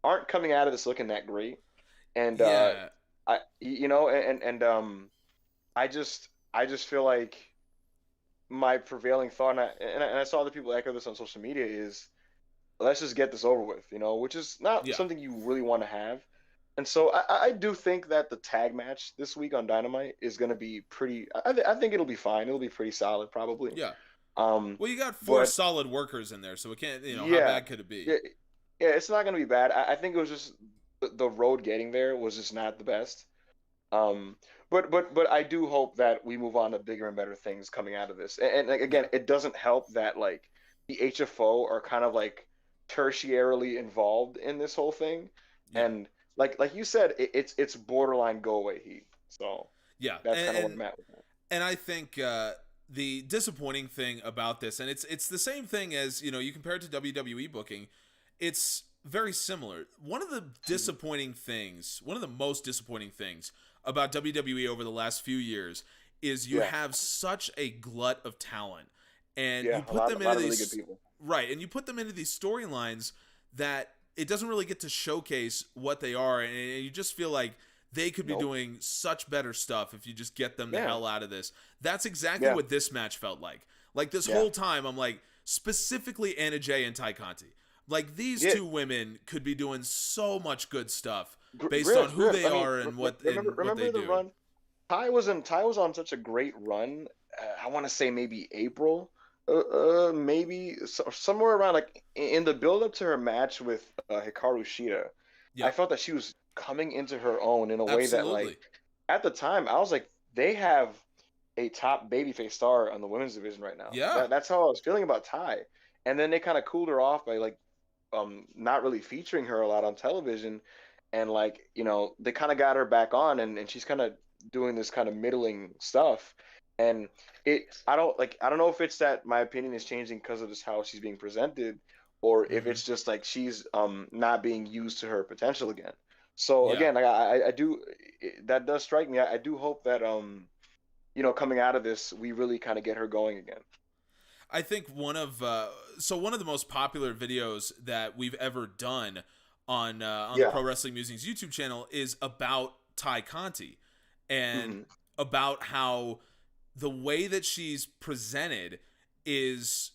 aren't coming out of this looking that great. And I just feel like my prevailing thought, and I saw other people echo this on social media, is let's just get this over with, which is not something you really want to have. And so I do think that the tag match this week on Dynamite is going to be pretty. I think it'll be fine. It'll be pretty solid, probably. Yeah. Well, you got 4 solid workers in there, so it can't. How bad could it be? Yeah, it's not going to be bad. I think it was just the road getting there was just not the best. But I do hope that we move on to bigger and better things coming out of this. And like, again, it doesn't help that like the HFO are kind of like tertiarily involved in this whole thing, and like you said, it's borderline go away heat. So yeah, that's kind of what I'm at with that. And I think the disappointing thing about this, and it's the same thing as, you know, you compare it to WWE booking, it's very similar. One of the most disappointing things about WWE over the last few years is you have such a glut of talent, and you put them into these really good people. Right, and you put them into these storylines that it doesn't really get to showcase what they are, and you just feel like they could be doing such better stuff if you just get them the hell out of this. That's exactly what this match felt like. Like, this whole time, I'm like, specifically Anna Jay and Ty Conti. Like, these two women could be doing so much good stuff based on who they are and what they do. Run? Ty was on such a great run. I want to say maybe April, maybe somewhere around, like, in the build up to her match with Hikaru Shida. I felt that she was coming into her own in a way that, like, at the time I was like, they have a top babyface star on the women's division right now. That's how I was feeling about Ty. And then they kind of cooled her off by, like, not really featuring her a lot on television, and, like, you know, they kind of got her back on, and she's kind of doing this kind of middling stuff. And I don't know if it's that my opinion is changing because of just how she's being presented, or if it's just like she's not being used to her potential again. So again, like, I do, that does strike me. I do hope that you know, coming out of this, we really kind of get her going again. I think one of the most popular videos that we've ever done on the Pro Wrestling Musings YouTube channel is about Ty Conti, and about how the way that she's presented is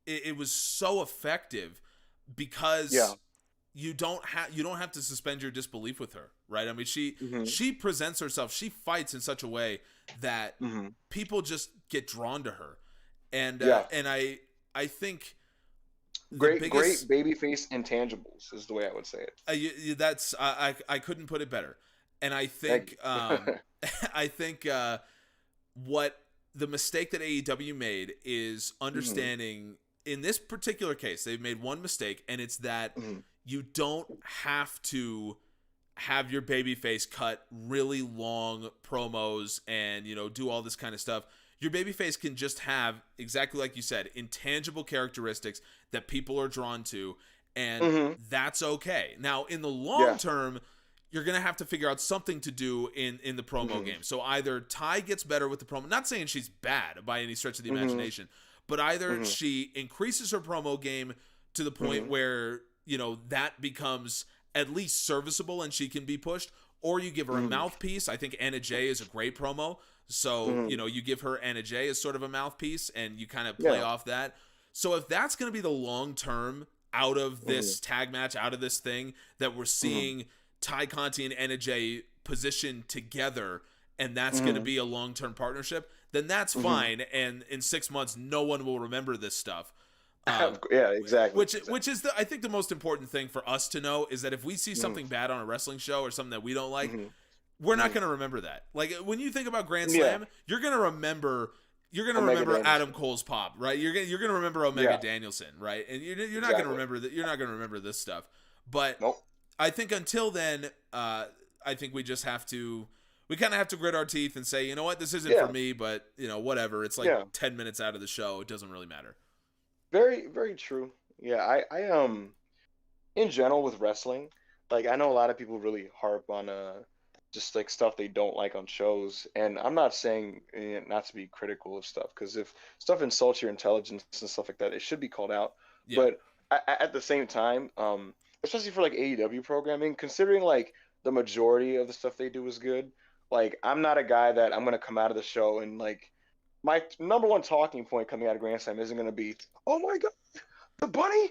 it was so effective because you don't have to suspend your disbelief with her, right? I mean, she presents herself, she fights in such a way that people just get drawn to her. And and I think great babyface intangibles is the way I would say it. That's I couldn't put it better. And I think I think what the mistake that AEW made is understanding in this particular case, they've made one mistake, and it's that you don't have to have your babyface cut really long promos and, you know, do all this kind of stuff. Your babyface can just have, exactly like you said, intangible characteristics that people are drawn to, and that's okay. Now, in the long term, you're going to have to figure out something to do in the promo game. So either Ty gets better with the promo, not saying she's bad by any stretch of the imagination, but either she increases her promo game to the point where, you know, that becomes at least serviceable and she can be pushed, or you give her a mouthpiece. I think Anna Jay is a great promo. So, you know, you give her Anna Jay as sort of a mouthpiece, and you kind of play off that. So if that's going to be the long term out of this tag match, out of this thing, that we're seeing Ty Conti and Anna Jay positioned together, and that's going to be a long term partnership, then that's fine. And in 6 months, no one will remember this stuff. Exactly. Which is I think the most important thing for us to know is that if we see something bad on a wrestling show or something that we don't like, we're not going to remember that. Like, when you think about Grand Slam, you're going to remember Adam Cole's pop, right? You're going to remember Omega Danielson, right? And you're not going to remember that. You're not going to remember this stuff. But I think until then, I think we just have to. We kind of have to grit our teeth and say, you know what, this isn't for me, but, you know, whatever. It's like 10 minutes out of the show. It doesn't really matter. Very, very true. Yeah, I in general with wrestling, like, I know a lot of people really harp on just like stuff they don't like on shows, and I'm not saying not to be critical of stuff, because if stuff insults your intelligence and stuff like that, it should be called out. But at the same time, especially for like AEW programming, considering like the majority of the stuff they do is good, like, I'm not a guy that I'm gonna come out of the show and, like, my number one talking point coming out of Grand Slam isn't gonna be, oh my god, the bunny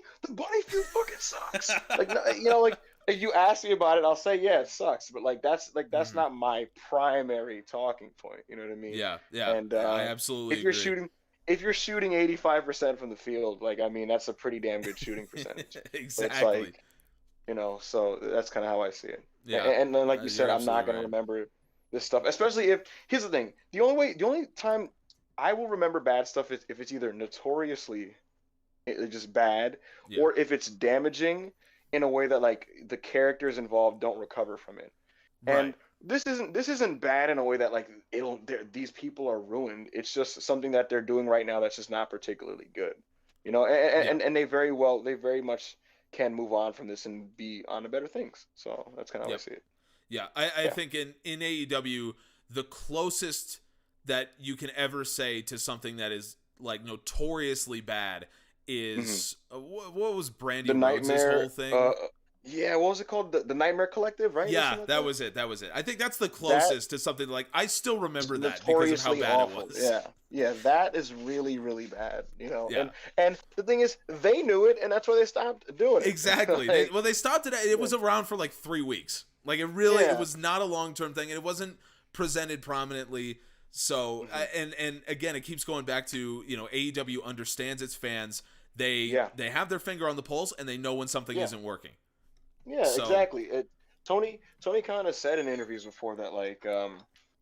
feud fucking sucks. Like, you know, like, if you ask me about it, I'll say, yeah, it sucks. But that's not my primary talking point. You know what I mean? Yeah. And I absolutely agree. If you're shooting 85% from the field, like, I mean, that's a pretty damn good shooting percentage. Exactly. It's like, you know, so that's kind of how I see it. Yeah. And then, like you said, I'm not going to remember this stuff, especially if, here's the thing, the only time I will remember bad stuff is if it's either notoriously just bad, or if it's damaging in a way that, like, the characters involved don't recover from it. And this isn't bad in a way that like these people are ruined. It's just something that they're doing right now that's just not particularly good. You know, Yeah. and they very much can move on from this and be on to better things. So that's kind of how I Yep. see it. Yeah, I Yeah. think in AEW, the closest that you can ever say to something that is like notoriously bad is what was Brandy The Rhodes' Nightmare. whole thing? Yeah, what was it called? The Nightmare Collective, right? Or Yeah, something like that was it. That was it. I think that's the That closest to something like I still is remember that because of how notoriously bad awful. it was. Yeah, yeah, that is really, really bad. You know, Yeah. and the thing is, they knew it, and that's why they stopped doing it. Exactly. Like, They stopped it. It was around for like 3 weeks. Like it yeah. was not a long-term thing, and it wasn't presented prominently. So and again, it keeps going back to AEW understands its fans. Yeah. They have their finger on the pulse, and they know when something Yeah. isn't working. Yeah, So exactly. Tony kind of said in interviews before that like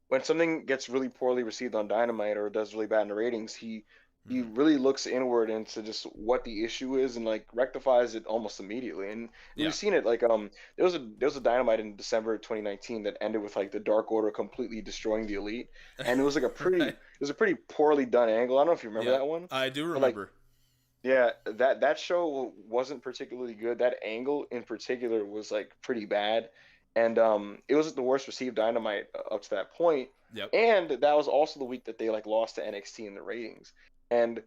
when something gets really poorly received on Dynamite or does really bad in the ratings, he really looks inward into just what the issue is and like rectifies it almost immediately. And yeah, we've seen it like there was a Dynamite in December 2019 that ended with like the Dark Order completely destroying the Elite, and it was like right. it was a pretty poorly done angle. I don't know if you remember Yeah, that one, I do but like remember. yeah, that show wasn't particularly good. That angle in particular was like pretty bad, and it was the worst received Dynamite up to that point. Yep. And that was also the week that they like lost to NXT in the ratings. And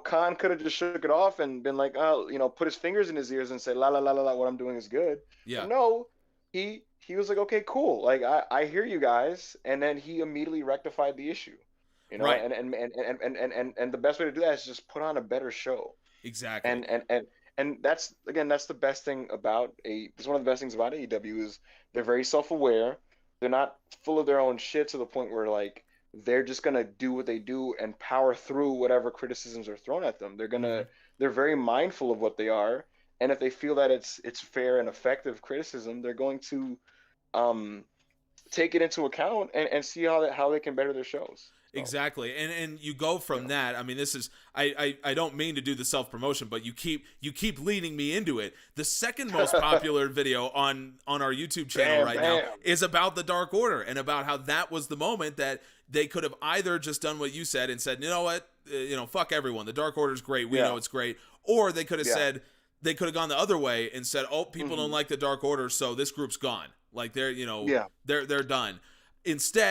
Khan could have just shook it off and been like, oh, put his fingers in his ears and say, la la la la la, what I'm doing is good. Yeah. But no, he was like, okay, cool, like I hear you guys, and then he immediately rectified the issue. Right. And the best way to do that is just put on a better show. Exactly. And that's the best thing about it's one of the best things about AEW is they're very self-aware. They're not full of their own shit to the point where like they're just gonna do what they do and power through whatever criticisms are thrown at them. They're very mindful of what they are, and if they feel that it's fair and effective criticism, they're going to take it into account and see how they can better their shows. So, Exactly. And you go from that. I mean, this is I don't mean to do the self-promotion, but you keep leading me into it. The second most popular video on our YouTube channel now is about the Dark Order and about how that was the moment that they could have either just done what you said and said, you know what, fuck everyone. The Dark Order's great. We know it's great. Or they could have said, they could have gone the other way and said, oh, people don't like the Dark Order, so this group's gone. Like they're done. Instead,